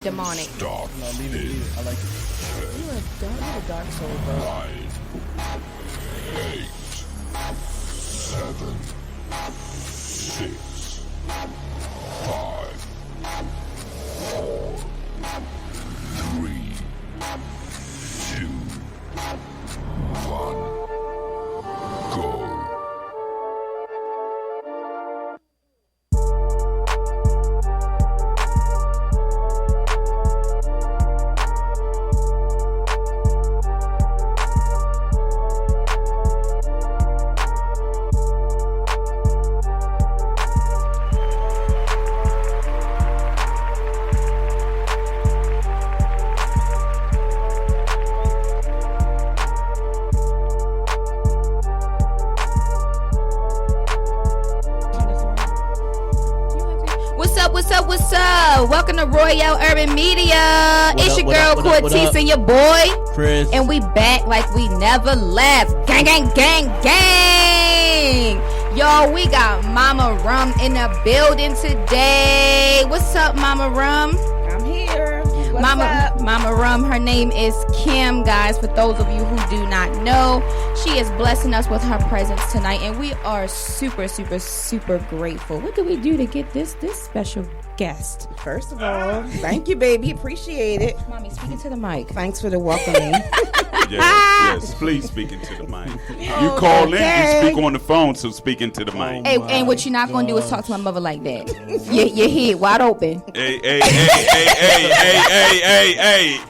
demonic. Stop. No, leave it. I like it. You're a dark soul, bro. 5, 8, 7, 6, 5, 4, 3, 2, 1, go. What's up? Welcome to Royale Urban Media. It's your girl Cortese and your boy Chris. And we back like we never left. Gang, gang, gang, gang. Y'all, we got Mama Rum in the building today. What's up, Mama Rum? I'm here. What's up? Mama Rum, her name is Kim, guys. For those of you who do not know, she is blessing us with her presence tonight, and we are super, super, super grateful. What do we do to get this special guest? First of all, thank you, baby. Appreciate it. Mommy, speaking to the mic. Thanks for the welcoming. Yes, please speak into the mic. You call in, you speak on the phone, so speak into the mic. Hey, and what you're not going to do is talk to my mother like that. Your head wide open. Hey.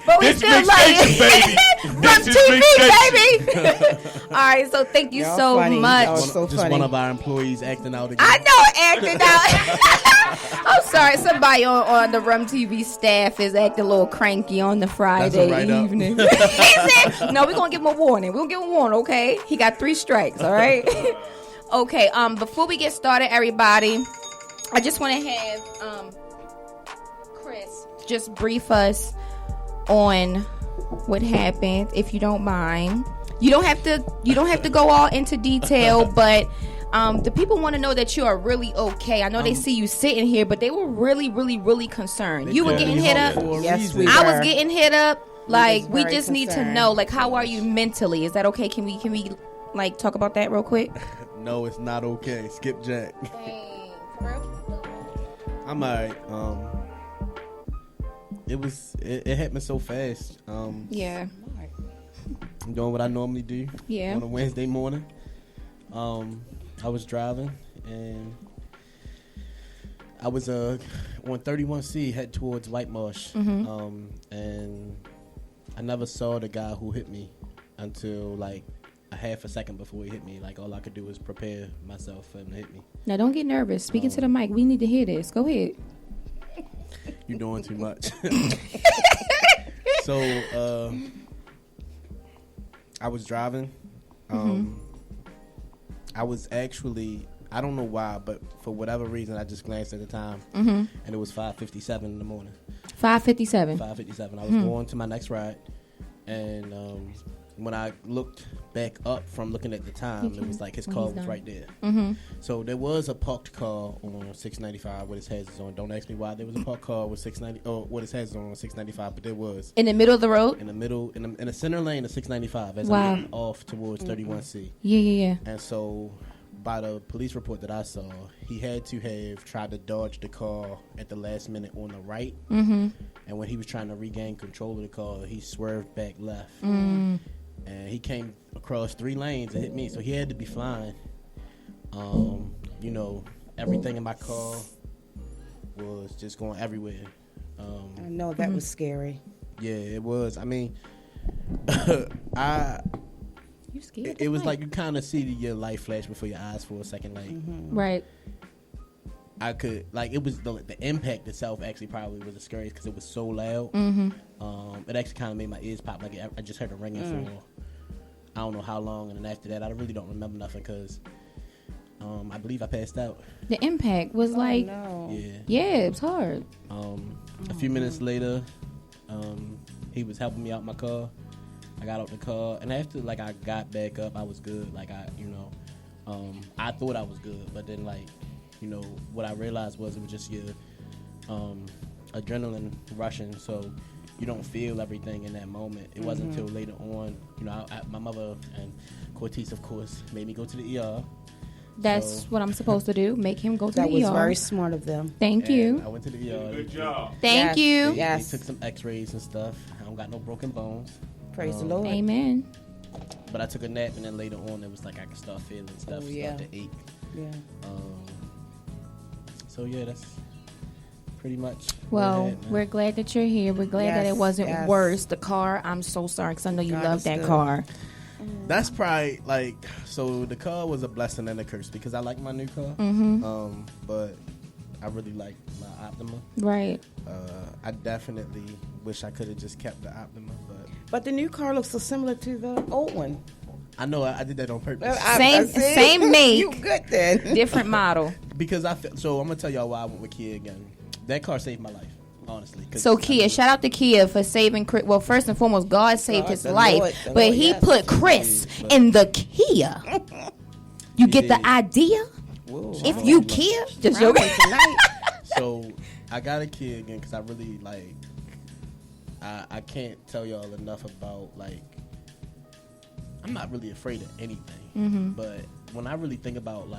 But we This still is like mixstation, baby. From This is TV, mixstation. baby. All right, so thank you Y'all so funny. much. Y'all so Just funny. one of our employees acting out again. I know, acting out. I'm sorry, somebody on the Rum TV staff is acting a little cranky on the Friday a write-up. evening. He said, no, we're going to give him a warning. We're going to give him a warning, okay? He got 3 strikes, all right? Okay, before we get started, everybody, I just want to have Chris just brief us on what happened, if you don't mind. You don't have to go all into detail, but the people want to know that you are really okay. I know they see you sitting here, but they were really, really, really concerned. You were getting hit up. Yes, we I were. was getting hit up. Like, we very just need to concerned. know, like, how are you mentally? Is that okay? Can we like talk about that real quick? No, it's not okay. Skip Jack. Dang, for real? I'm alright. It happened so fast. Yeah. I'm doing what I normally do. Yeah. On a Wednesday morning. I was driving and I was on 31C head towards White Marsh. And I never saw the guy who hit me until like a half a second before he hit me. Like, all I could do was prepare myself for him to hit me. Now, don't get nervous. Speaking to the mic. We need to hear this. Go ahead. You're doing too much. So, I was driving. I was actually, I don't know why, but for whatever reason, I just glanced at the time, and it was 5:57 in the morning. 5:57. 5:57. I was going to my next ride, and when I looked back up from looking at the time, it was like his car was right there. So there was a parked car on 695 with his hazards on. Don't ask me why there was a parked car with 690 or with his hazards on 695, but there was. In the middle of the road? In the middle, in the center lane of 695 as Wow. I'm getting off towards 31C. Yeah. And so, by the police report that I saw, he had to have tried to dodge the car at the last minute on the right. And when he was trying to regain control of the car, he swerved back left. And he came across 3 lanes and hit me. So he had to be flying. You know, everything in my car was just going everywhere. I know that was scary. Yeah, it was. I mean, You scared? it was like you kind of see your life flash before your eyes for a second. Like, Right. I could, like, it was the impact itself actually probably was the scariest because it was so loud. It actually kind of made my ears pop. Like, I just heard it ringing for I don't know how long, and then after that, I really don't remember nothing because I believe I passed out. The impact was like, No. yeah, it was hard. A few minutes later, he was helping me out my car. I got out the car, and after like I got back up, I was good. Like I thought I was good, but then like, what I realized was it was just your adrenaline rushing, so you don't feel everything in that moment. It wasn't until later on, my mother and Cortese, of course, made me go to the ER. That's what I'm supposed to do. Make him go to the ER. That was very smart of them. Thank you. I went to the ER. Good job. Thank you. They took some x-rays and stuff. I don't got no broken bones. Praise the Lord. Amen. But I took a nap, and then later on, it was like I could start feeling stuff, start to ache. Yeah. So, yeah, that's pretty much. Well, we're glad that you're here. We're glad that it wasn't worse. The car, I'm so sorry because I know you love that car. That's probably so the car was a blessing and a curse because I like my new car. But I really like my Optima. Right. I definitely wish I could have just kept the Optima, but the new car looks so similar to the old one. I know I did that on purpose. Same make. You good then? Different model. Because so I'm gonna tell y'all why I went with Kia again. That car saved my life. Honestly. So Kia, shout out to Kia for saving Chris. Well, first and foremost, God saved his life, but he put Chris in the Kia. You get the idea? Whoa. If you Kia, just joking. So I got a Kia again because I really I can't tell y'all enough about I'm not really afraid of anything, but when I really think about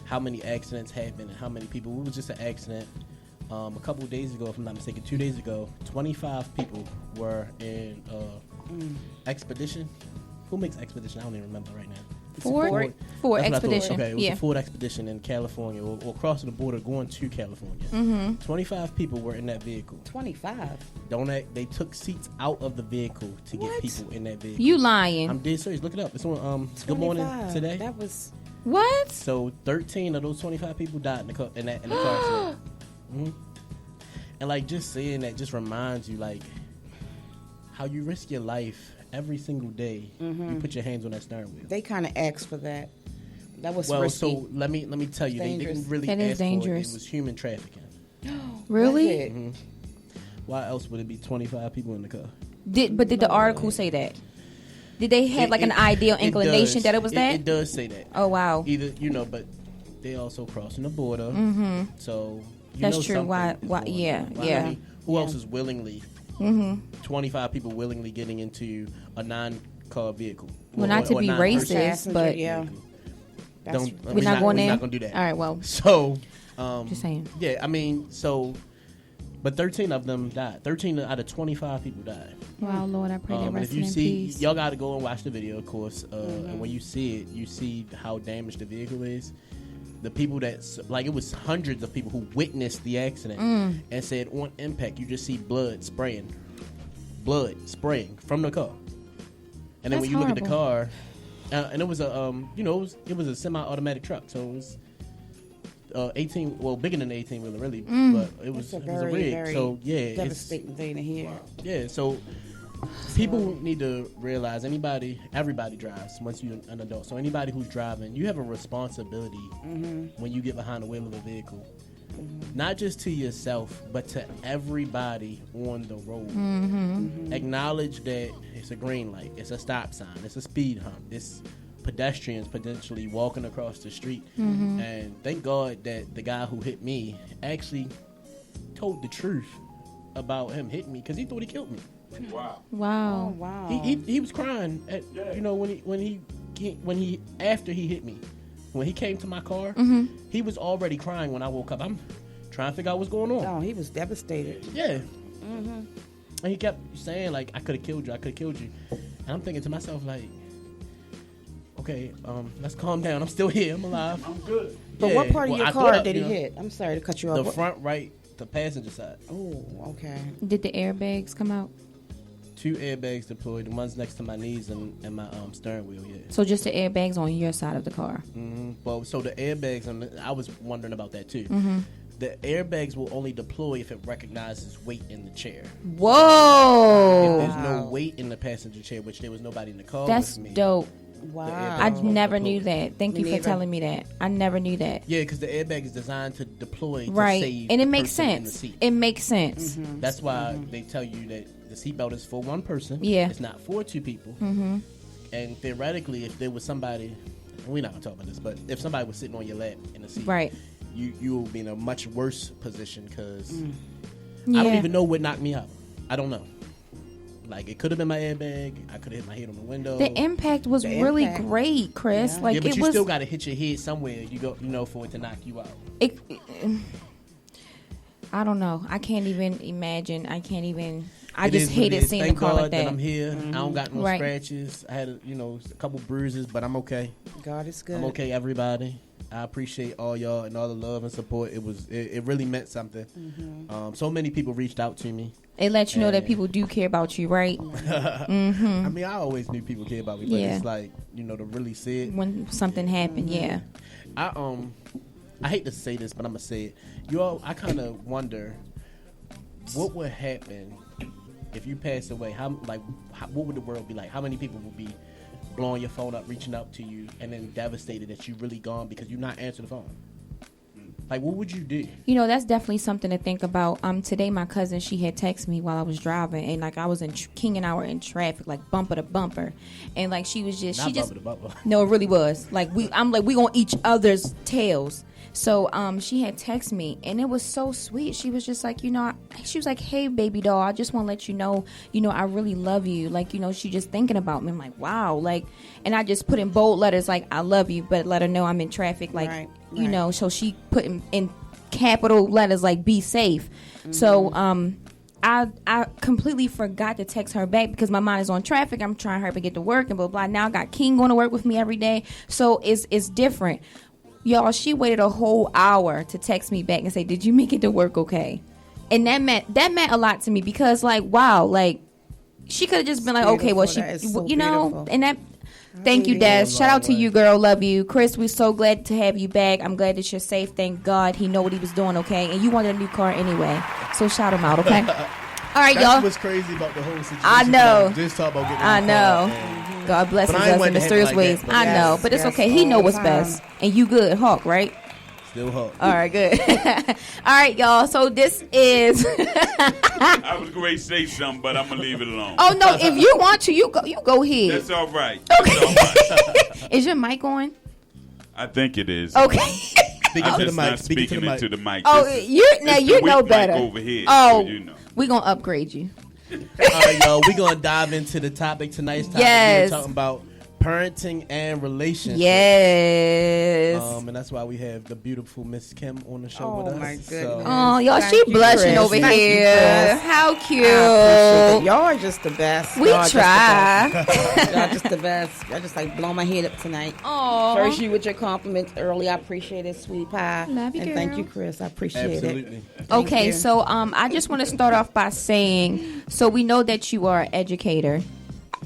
how many accidents happen and how many people, it was just an accident. A couple of days ago, if I'm not mistaken, 2 days ago, 25 people were in Expedition. Who makes Expedition? I don't even remember right now. Ford Expedition. Okay, it was the Ford Expedition in California, or crossing the border going to California. 25 people were in that vehicle. 25. They took seats out of the vehicle to get people in that vehicle. You lying? I'm dead serious. Look it up. It's on Good Morning Today. That was what? So 13 of those 25 people died in the car accident. And just saying that just reminds you how you risk your life every single day. You put your hands on that steering wheel. They kind of asked for that. That was risky. So let me tell you, they didn't really that ask is dangerous. for it. It was human trafficking. Really? Why else would it be 25 people in the car? Did the article say that? Did they have an ideal inclination that it was that? It does say that. Oh wow. Either but they also crossing the border. So that's true. Why? Yeah. Who else is willingly? 25 people willingly getting into a non-car vehicle. Well, not to be racist, but we're not going there. We're not going to do that. All right. Well. So, just saying. Yeah, I mean, but 13 of them died. 13 out of 25 people died. Wow, Lord, I pray that rest in peace. Y'all got to go and watch the video, of course. And when you see it, you see how damaged the vehicle is. The people that, it was hundreds of people who witnessed the accident and said on impact, you just see blood spraying from the car. And then when you look at the car, and it was a, it was a semi-automatic truck, so it was 18, well, bigger than an 18-wheeler, really, but it was a rig. Very so yeah, devastating thing to hear. Yeah, so people need to realize everybody drives once you're an adult. So anybody who's driving, you have a responsibility when you get behind the wheel of a vehicle. Not just to yourself, but to everybody on the road. Acknowledge that it's a green light, it's a stop sign, it's a speed hump, it's pedestrians potentially walking across the street. And thank God that the guy who hit me actually told the truth about him hitting me because he thought he killed me. Wow. Wow. Oh, wow. He was crying at when he after he hit me. When he came to my car, he was already crying when I woke up. I'm trying to figure out what's going on. Oh, he was devastated. Yeah. And he kept saying, I could have killed you. I could have killed you. And I'm thinking to myself, okay, let's calm down. I'm still here. I'm alive. I'm good. But what part of your car did he hit? I'm sorry to cut you off. The front right, the passenger side. Oh, okay. Did the airbags come out? 2 airbags deployed. The one's next to my knees and my steering wheel, yeah. So just the airbags on your side of the car? Well, so the airbags, I was wondering about that too. The airbags will only deploy if it recognizes weight in the chair. Whoa! If there's no weight in the passenger chair, which there was nobody in the car That's with me. dope. Wow. I never knew that. Thank you for telling me that. I never knew that. Yeah, because the airbag is designed to deploy to right, and it makes sense. It makes sense. That's why they tell you that the seatbelt is for one person. Yeah, it's not for 2 people. And theoretically, if there was somebody, we're not gonna talk about this, but if somebody was sitting on your lap in the seat, right, you will be in a much worse position because I don't even know what knocked me out. I don't know. Like, it could have been my airbag. I could have hit my head on the window. The impact was really great, Chris. Yeah. Like, but it you was, still got to hit your head somewhere. You go, for it to knock you out. I don't know. I can't even imagine. I It just hated seeing Thank the car God like that. I'm here. I don't got no Right. scratches. I had, a couple bruises, but I'm okay. God is good. I'm okay, everybody. I appreciate all y'all and all the love and support. It really meant something. So many people reached out to me. It lets you know that people do care about you, right? I mean, I always knew people cared about me, but it's like, to really say it. When something happened, yeah. I hate to say this, but I'm gonna say it. I kind of wonder what would happen if you passed away. What would the world be like? How many people would be blowing your phone up, reaching out to you, and then devastated that you really gone because you're not answering the phone? Like, what would you do? That's definitely something to think about. Today my cousin, she had texted me while I was driving, and like I was in King and I were in traffic, like bumper to bumper, and like she was just, bumper to bumper. No, it really was. Like I'm like we on each other's tails. So she had texted me, and it was so sweet. She was just like, she was like, "Hey, baby doll, I just want to let you know, I really love you." Like, she just thinking about me. I'm like, wow. Like, and I just put in bold letters, like, "I love you," but let her know I'm in traffic. Like, right. So she put in capital letters, like, "Be safe." So I completely forgot to text her back because my mind is on traffic. I'm trying to hurry to get to work and blah, blah. Now I got King going to work with me every day. So it's different. Y'all, she waited a whole hour to text me back and say, "Did you make it to work okay?" And that meant a lot to me because, like, wow, like, she could have just been like, "Okay, well, she," so and that. Thank you, Des. Shout out to you, girl. Love you. Chris, we're so glad to have you back. I'm glad that you're safe. Thank God he know what he was doing, okay? And you wanted a new car anyway. So shout him out, okay? All right, y'all. That's what's crazy about the whole situation. I know. Just talk about getting I know. God blesses us in mysterious ways. I know, but it's okay. He know what's best. And you good, Hawk, right? Still Hawk. All right, good. All right, y'all. So this is. I was going to say something, but I'm going to leave it alone. Oh, no. If you want to, you go ahead. That's all right. Okay. That's all right. Is your mic on? I think it is. Okay. I'm just not speaking into the mic. Oh, you know better. Over here, oh, so we're going to upgrade you. All right, y'all. We're going to dive into the topic tonight's topic. Yes. We're talking about parenting and relationships. Yes. And that's why we have the beautiful Miss Kim on the show Oh, with us. my goodness. Oh, y'all, she blushing over Thank you, here. Chris. How cute. Y'all are just the best. We Y'all try. Y'all just the best. Y'all just like blow my head up tonight. Oh. First, you with your compliments early. I appreciate it, sweet pie. Love you, and girl. thank you, Chris. I appreciate Absolutely. it. Okay, you. so I just want to start off by saying, so we know that you are an educator.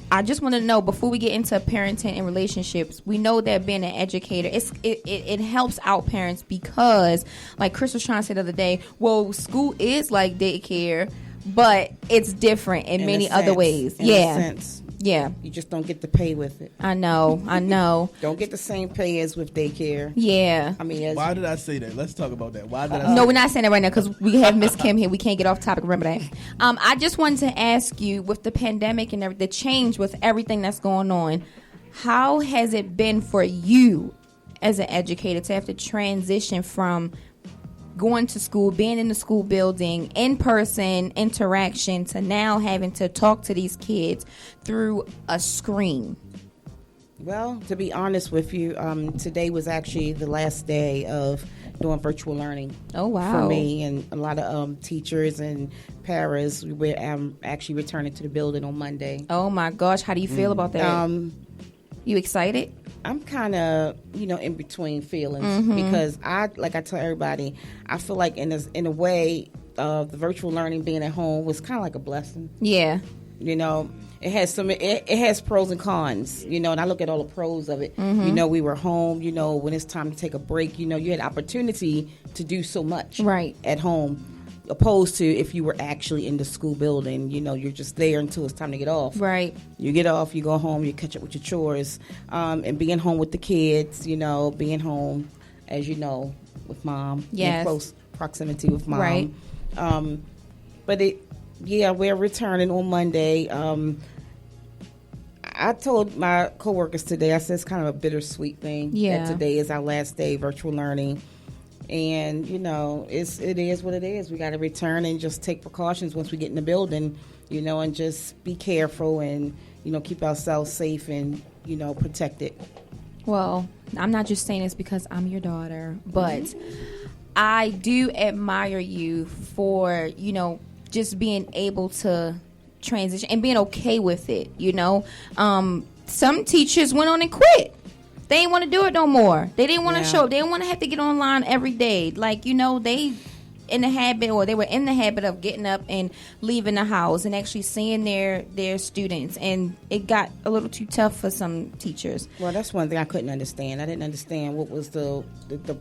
I just want to know, before we get into parenting and relationships, we know that being an educator, it helps out parents because, like Chris was trying to say the other day, well, school is like daycare, but it's different in many other ways. In a sense. Yeah. You just don't get to pay with it. I know. Don't get the same pay as with daycare. Yeah. I mean, Why did I say that? Let's talk about that. Why did I say No, that? we're not saying that right now because we have Miss Kim here. We can't get off topic. Remember that. I just wanted to ask you, with the pandemic and the change with everything that's going on, how has it been for you as an educator to have to transition from going to school, being in the school building, in-person interaction, to now having to talk to these kids through a screen? Well, to be honest with you, today was actually the last day of doing virtual learning. Oh, wow. For me and a lot of teachers and paras. We're actually returning to the building on Monday. Oh, my gosh. How do you feel about that? You excited? I'm kind of, in between feelings because like I tell everybody, I feel like in a way, the virtual learning being at home was kind of like a blessing. Yeah. It has it has pros and cons, and I look at all the pros of it. We were home, when it's time to take a break, you had opportunity to do so much at home. Opposed to if you were actually in the school building, you're just there until it's time to get off. Right. You get off, you go home, you catch up with your chores, and being home with the kids, being home, as you know, with mom. Yes. In close proximity with mom. Right. But we're returning on Monday. I told my coworkers today, I said it's kind of a bittersweet thing. Yeah. That today is our last day virtual learning. And, you know, it is what it is. We got to return and just take precautions once we get in the building, you know, and just be careful and, you know, keep ourselves safe and, you know, protected. Well, I'm not just saying this because I'm your daughter, but I do admire you for, you know, just being able to transition and being okay with it, you know. Some teachers went on and quit. They didn't want to do it no more. They didn't want to show. They didn't want to have to get online every day. Like, you know, they were in the habit of getting up and leaving the house and actually seeing their students. And it got a little too tough for some teachers. Well, that's one thing I couldn't understand. I didn't understand what was the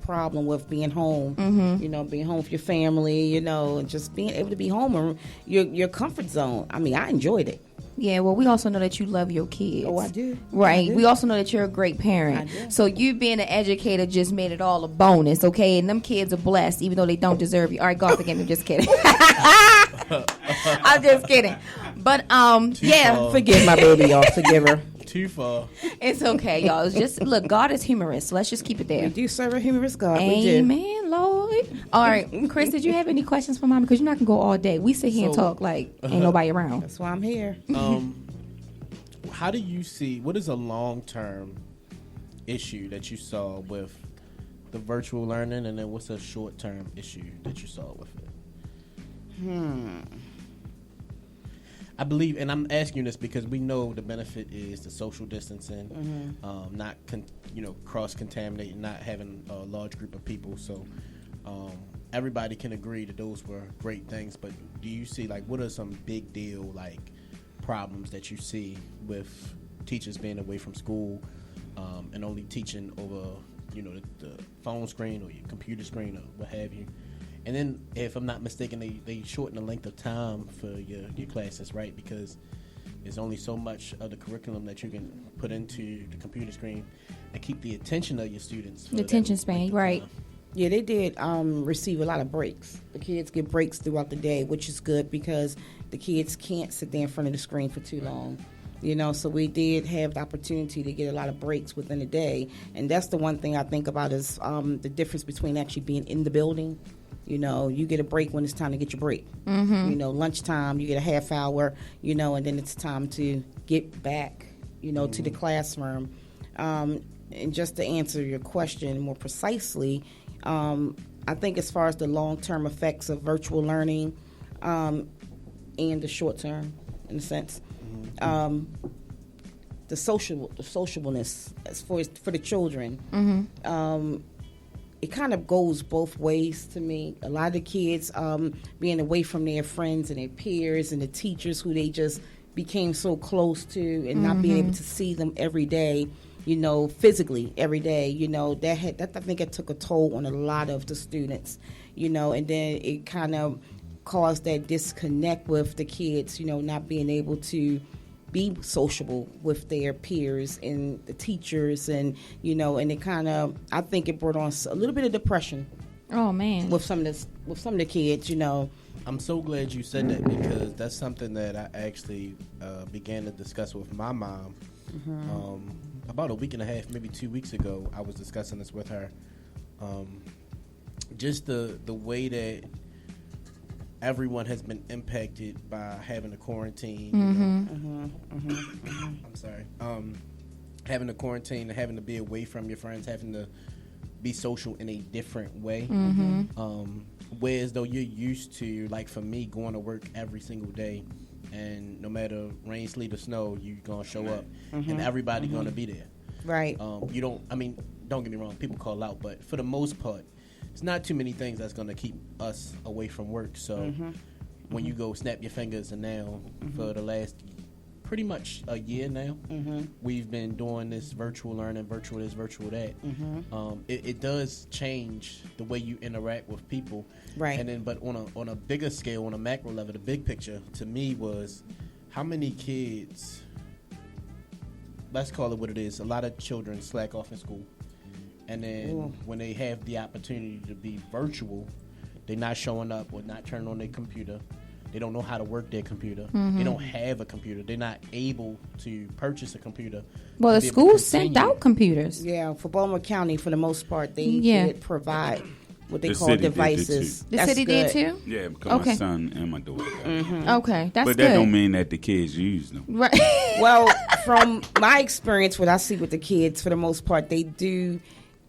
problem with being home. You know, being home with your family, you know, and just being able to be home or your comfort zone. I mean, I enjoyed it. Yeah, well, we also know that you love your kids. Oh, I do. Right. I do. We also know that you're a great parent. I do. So you being an educator just made it all a bonus, okay? And them kids are blessed, even though they don't deserve you. All right, go off again. I'm just kidding. I'm just kidding. But, Forgive my baby, y'all. Forgive her. Too far. It's okay, y'all. It's just, look, God is humorous, so let's just keep it there. We do serve a humorous God. Amen, Lord. All right, Chris, did you have any questions for Mom? Because you're not going to go all day. We sit here and talk like ain't nobody around. That's why I'm here. How do you see, what is a long-term issue that you saw with the virtual learning, and then what's a short-term issue that you saw with it? I believe, and I'm asking you this because we know the benefit is the social distancing, not cross-contaminating, not having a large group of people. So everybody can agree that those were great things. But do you see, like, what are some big deal, like, problems that you see with teachers being away from school and only teaching over, you know, the phone screen or your computer screen or what have you? And then, if I'm not mistaken, they shorten the length of time for your classes, right? Because there's only so much of the curriculum that you can put into the computer screen and keep the attention of your students. The attention span, right. Yeah, they did receive a lot of breaks. The kids get breaks throughout the day, which is good because the kids can't sit there in front of the screen for too long. You know, so we did have the opportunity to get a lot of breaks within the day. And that's the one thing I think about is the difference between actually being in the building. You know, you get a break when it's time to get your break. You know, lunchtime, you get a half hour, you know, and then it's time to get back, you know, to the classroom. And just to answer your question more precisely, I think as far as the long-term effects of virtual learning and the short-term, in a sense, the sociableness as for the children, it kind of goes both ways to me. A lot of the kids being away from their friends and their peers and the teachers who they just became so close to and not being able to see them every day, you know, physically every day, you know, that I think it took a toll on a lot of the students, you know, and then it kind of caused that disconnect with the kids, you know, not being able to be sociable with their peers and the teachers, and you know, and it kind of, I think it brought on a little bit of depression. Oh man, with some of the kids, you know. I'm so glad you said that because that's something that I actually began to discuss with my mom about a week and a half, maybe 2 weeks ago. I was discussing this with her. Just the way that everyone has been impacted by having a quarantine. I'm sorry. Having a quarantine, having to be away from your friends, having to be social in a different way. Whereas though you're used to, like for me, going to work every single day, and no matter rain, sleet, or snow, you're gonna show up, and everybody gonna be there. Right. You don't. I mean, don't get me wrong. People call out, but for the most part, it's not too many things that's going to keep us away from work. So when you go snap your fingers, and now for the last pretty much a year now, we've been doing this virtual learning, virtual this, virtual that. It does change the way you interact with people. Right. And then, but on a bigger scale, on a macro level, the big picture to me was how many kids, let's call it what it is, a lot of children slack off in school. And then when they have the opportunity to be virtual, they're not showing up or not turning on their computer. They don't know how to work their computer. They don't have a computer. They're not able to purchase a computer. Well, the schools sent out computers. Yeah, for Baltimore County, for the most part, they did provide what they call devices. The city did too? Yeah, because my son and my daughter. Okay, that's good. But that don't mean that the kids use them. Right. Well, from my experience, what I see with the kids, for the most part, they do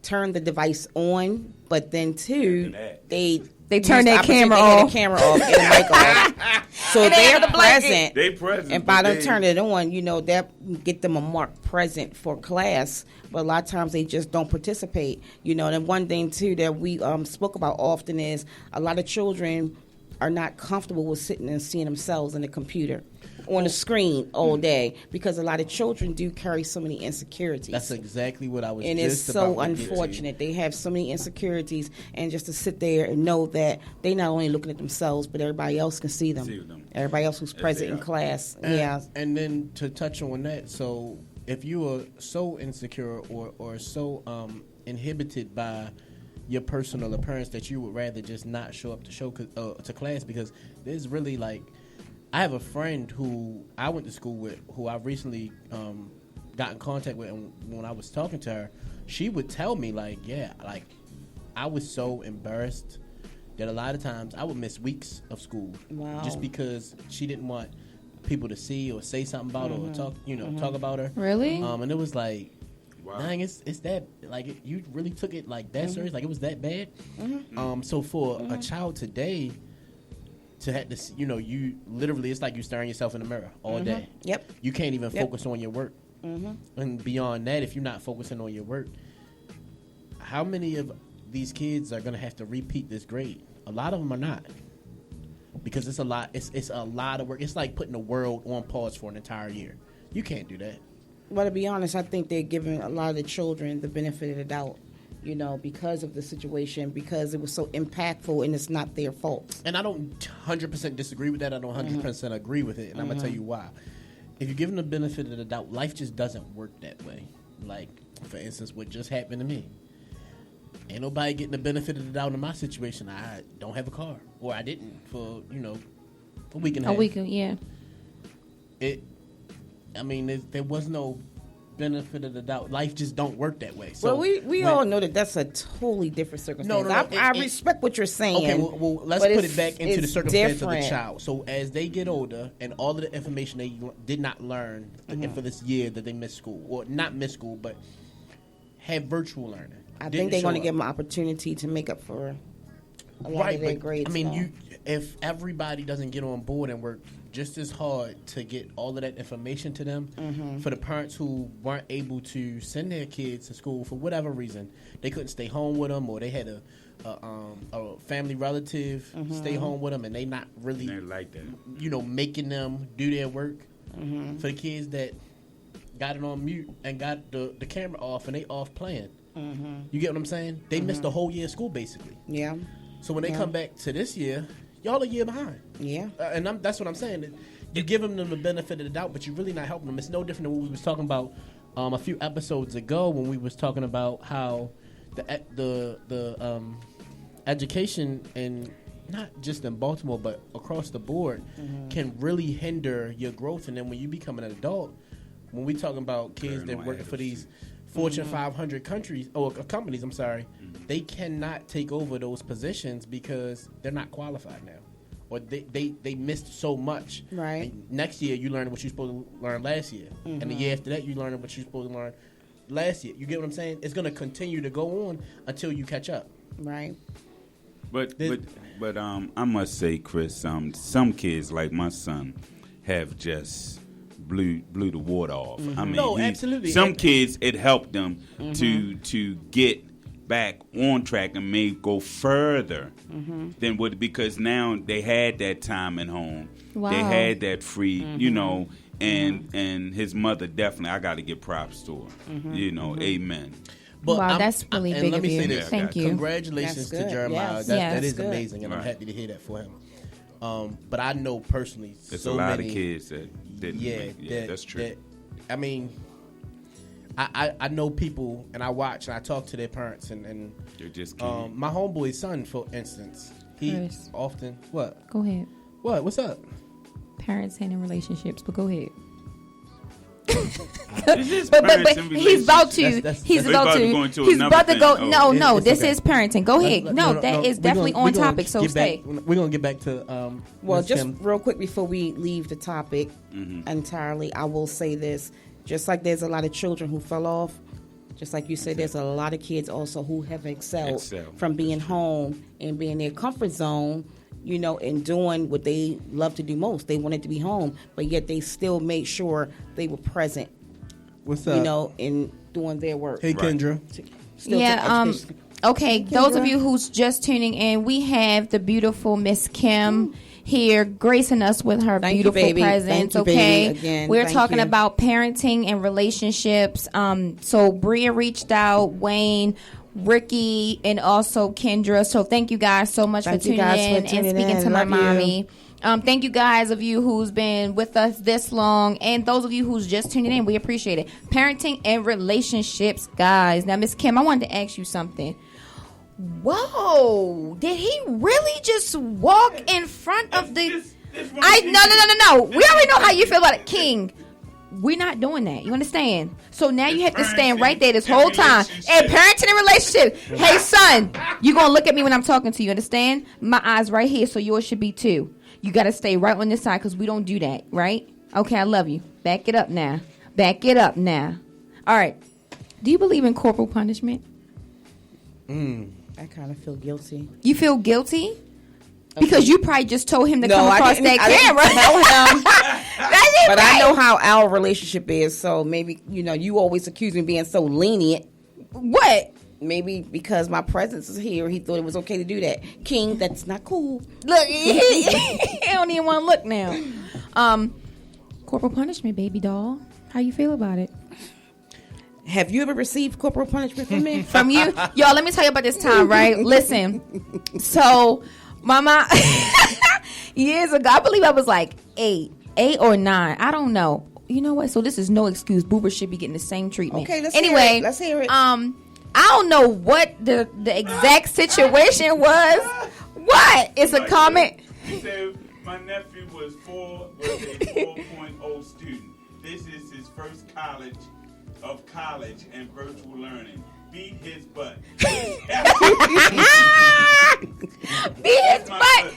turn the device on, but then too, they turn their camera off. And the mic off. So they're present. They present. And by them turning it on, that get them a marked present for class. But a lot of times they just don't participate. And one thing too that we spoke about often is a lot of children are not comfortable with sitting and seeing themselves in the computer on the screen all day, because a lot of children do carry so many insecurities. That's exactly what I was and just it's so unfortunate. They have so many insecurities, and just to sit there and know that they not only looking at themselves, but everybody else can see them. Everybody else who's present in class. And then to touch on that, so if you are so insecure or so inhibited by your personal appearance that you would rather just not show up to class, because there's really I have a friend who I went to school with, who I recently got in contact with, and when I was talking to her, she would tell me I was so embarrassed that a lot of times I would miss weeks of school just because she didn't want people to see or say something about her or talk about her. Really? And it was like, dang, it's that you really took it that serious, it was that bad. So for a child today to have to, you literally, it's like you staring yourself in the mirror all day. Yep. You can't even focus on your work. And beyond that, if you're not focusing on your work, how many of these kids are going to have to repeat this grade? A lot of them are not, because it's a lot. It's a lot of work. It's like putting the world on pause for an entire year. You can't do that. Well, to be honest, I think they're giving a lot of the children the benefit of the doubt, because of the situation, because it was so impactful and it's not their fault. And I don't 100% disagree with that. I don't 100% agree with it. And I'm going to tell you why. If you give them the benefit of the doubt, life just doesn't work that way. Like, for instance, what just happened to me. Ain't nobody getting the benefit of the doubt in my situation. I don't have a car. Or I didn't for, a week and a half. A week, yeah. There was no benefit of the doubt. Life just don't work that way. So well, we all know that's a totally different circumstance. No, I respect what you're saying. Okay, well let's put it back into the circumstance of the child. So as they get older and all of the information they did not learn for this year that they missed school, or not miss school, but have virtual learning. I think they're going to give them an opportunity to make up for a lot of their grades. If everybody doesn't get on board and work just as hard to get all of that information to them, for the parents who weren't able to send their kids to school for whatever reason, they couldn't stay home with them, or they had a family relative stay home with them, and they not really like that, making them do their work. For the kids that got it on mute and got the camera off and they off playing, you get what I'm saying? They missed the whole year of school basically. Yeah. So when they come back to this year, y'all a year behind. Yeah. And that's what I'm saying. You're giving them the benefit of the doubt, but you're really not helping them. It's no different than what we was talking about a few episodes ago when we was talking about how the education, and not just in Baltimore but across the board, can really hinder your growth. And then when you become an adult, when we talking about kids that work for these Fortune 500 companies, they cannot take over those positions because they're not qualified now, or they missed so much. Right. And next year you learn what you're supposed to learn last year, and the year after that you learn what you're supposed to learn last year. You get what I'm saying? It's going to continue to go on until you catch up. Right. But I must say, Chris, some kids like my son have just blew the water off. Absolutely. Some kids, it helped them to get back on track and may go further than because now they had that time at home. Wow. They had that free, and his mother definitely, I got to give props to her. Amen. But wow, that's really big let of me you. say this. Thank you. Congratulations to Jeremiah. Yes. That is good. amazing, and I'm happy to hear that for him. But I know personally, there's a lot of kids that didn't. That's true. I know people, and I watch, and I talk to their parents, and they're just my homeboy's son, for instance, he Chris. often what? Go ahead. What's up? Parents and in relationships, but go ahead. but he's about to. He's about to. He's about to go. No, this is parenting. Go ahead. No, that is definitely on topic. So stay. We're gonna get back to. Well, just real quick before we leave the topic entirely, I will say this: just like there's a lot of children who fell off, just like you said, there's a lot of kids also who have excelled from being home and being in their comfort zone. You know, and doing what they love to do most. They wanted to be home, but yet they still made sure they were present. What's up? You know, in doing their work. Hey, Kendra. Okay, Kendra. Those of you who's just tuning in, we have the beautiful Miss Kim here gracing us with her beautiful presence. Okay, we're talking about parenting and relationships. So Bria reached out, Wayne, Ricky, and also Kendra. So thank you guys so much for tuning in and speaking to my mommy. Thank you guys of you who's been with us this long, and those of you who's just tuning in. We appreciate it. Parenting and relationships, guys. Now, Miss Kim, I wanted to ask you something. Whoa! Did he really just walk in front of the? No. We already know how you feel about it, King. We're not doing that. You understand? So now you have to stand right there this whole time. And parenting and relationship. Hey, son, you going to look at me when I'm talking to you. Understand? My eyes right here, so yours should be too. You got to stay right on this side because we don't do that, right? Okay, I love you. Back it up now. All right. Do you believe in corporal punishment? I kind of feel guilty. You feel guilty? Because you probably just told him to come across that camera. But I know how our relationship is, so maybe, you always accuse me of being so lenient. What? Maybe because my presence is here, he thought it was okay to do that. King, that's not cool. Look, he don't even want to look now. Corporal punishment, baby doll. How you feel about it? Have you ever received corporal punishment from me? From you? Y'all, let me tell you about this time, right? Listen. So, Mama, years ago, I believe I was like 8 or 9. I don't know. You know what? So this is no excuse. Boobers should be getting the same treatment. Okay, let's hear it. I don't know what the exact situation was. What? It's a comment. He said my nephew was a 4.0 student. This is his first college and virtual learning. Beat his butt. Beat his butt.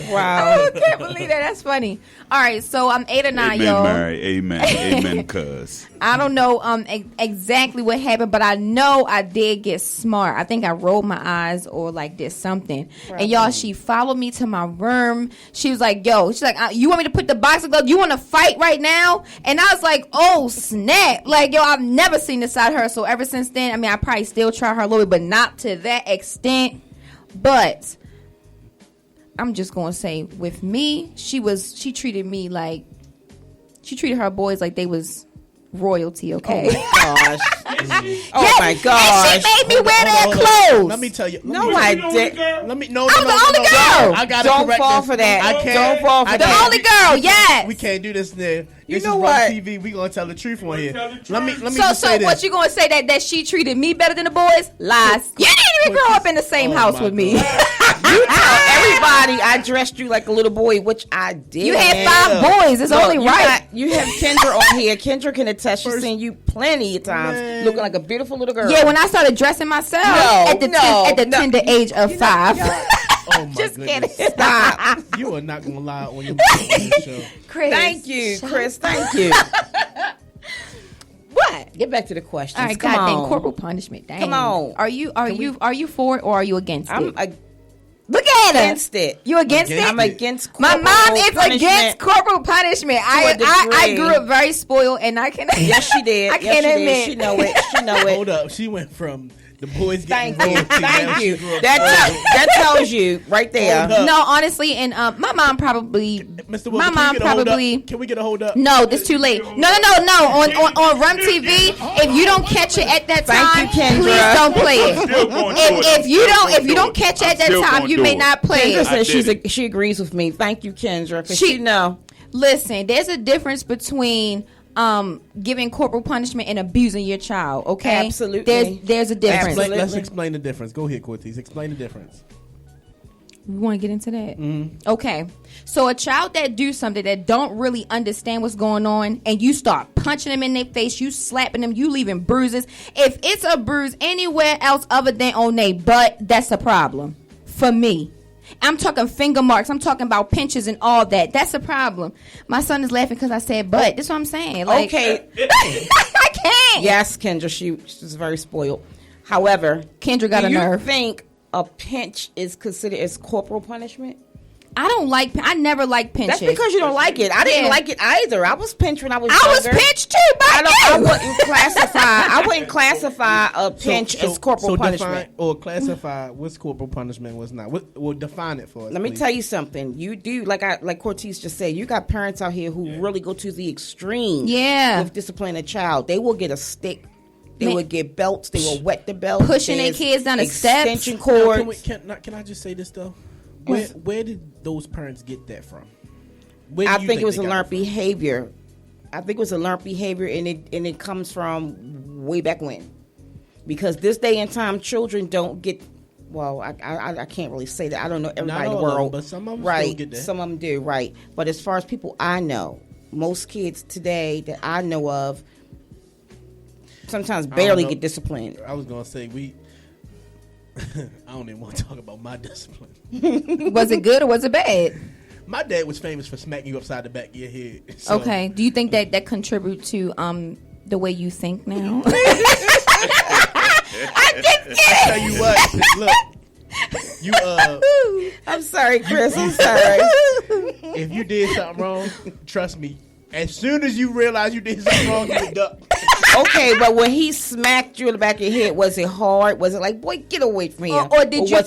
Wow. I can't believe that. That's funny. All right, so I'm 8 or 9, Amen, y'all. Mary. Amen, cuz. I don't know exactly what happened, but I know I did get smart. I think I rolled my eyes or did something. Right. And y'all, she followed me to my room. She was like, you want me to put the boxing gloves? You want to fight right now? And I was like, oh, snap. I've never seen this side of her. So ever since then, I probably still try her a little bit, but not to that extent. But I'm just going to say, with me, she treated me she treated her boys like they was royalty, okay? Oh, my gosh. Oh, my gosh. And she made me wear their clothes. Let me tell you. No, I didn't. I'm the only girl. I gotta Don't fall for that. I can't. Don't fall for that. The only girl, yes. We can't do this there. You this know is what? TV. We gonna tell the truth on here. Let me So just say this. what you gonna say that she treated me better than the boys? Lies. You didn't even grow up in the same house with me. You tell everybody I dressed you like a little boy, which I did. You had 5 boys. It's only right. You have Kendra on here. Kendra can attest. She's seen you plenty of times looking like a beautiful little girl. Yeah, when I started dressing myself at the tender age of 5. Oh my Just goodness. kidding. Stop. You are not gonna lie on your show. Chris. Thank you, Chris. Thank you. What? Get back to the questions. All right, Come on. corporal punishment. Dang. Come on. Are you for it or are you against it? Look at her. Against it. You against it? I'm against corporal My mom is punishment. against corporal punishment. I grew up very spoiled, and I can. Yes, she did. I can't admit. She know it. Hold up. She went from the boys getting Thank you. That tells you right there. No, honestly, and my mom probably. Mr. Wilson, my mom probably. Can we get a hold up? No, it's too late. No. On Rum TV, if you don't catch it at that time, please don't play it. If you don't catch it at that time, you may not play it. Kendra says she agrees with me. Thank you, Kendra. Because listen, there's a difference between giving corporal punishment and abusing your child. Okay, absolutely. There's a difference. Let's explain the difference. Go ahead, Cortez. Explain the difference. We want to get into that. Okay. So a child that do something that don't really understand what's going on, and you start punching them in their face, you slapping them, you leaving bruises. If it's a bruise anywhere else other than on their butt, that's a problem for me. I'm talking finger marks. I'm talking about pinches and all that. That's a problem. My son is laughing because I said butt. That's what I'm saying. Like, okay. I can't. Yes, Kendra, she's very spoiled. However, Kendra got a nerve. Do you think a pinch is considered as corporal punishment? I never liked pinches. That's because you don't like it. I didn't like it either. I was pinched when I was younger. I was pinched too, but I wouldn't classify a pinch as corporal punishment. Classify what's corporal punishment, what's not. We'll define it for us. Let me tell you something. You do, like Cortez just said, you got parents out here who really go to the extreme with disciplining a child. They will get a stick. They would get belts. They will wet the belts. Pushing their kids down the steps. Extension cords. Can I just say this, though? Where did those parents get that from? I think it was a learned behavior. And it comes from way back when. Because this day and time, children don't get. Well, I can't really say that. I don't know everybody in the world, but some of them still get that. Some of them do, right? But as far as people I know, most kids today that I know of sometimes barely get disciplined. I was gonna say I don't even want to talk about my discipline. Was it good or was it bad? My dad was famous for smacking you upside the back of your head. So. Okay. Do you think that contribute to the way you think now? I just kidding. I tell you what, look, I'm sorry, Chris. I'm sorry. If you did something wrong, trust me. As soon as you realize you did something wrong, you would duck. Okay, but when he smacked you in the back of your head, was it hard? Was it like, boy, get away from here? Or did you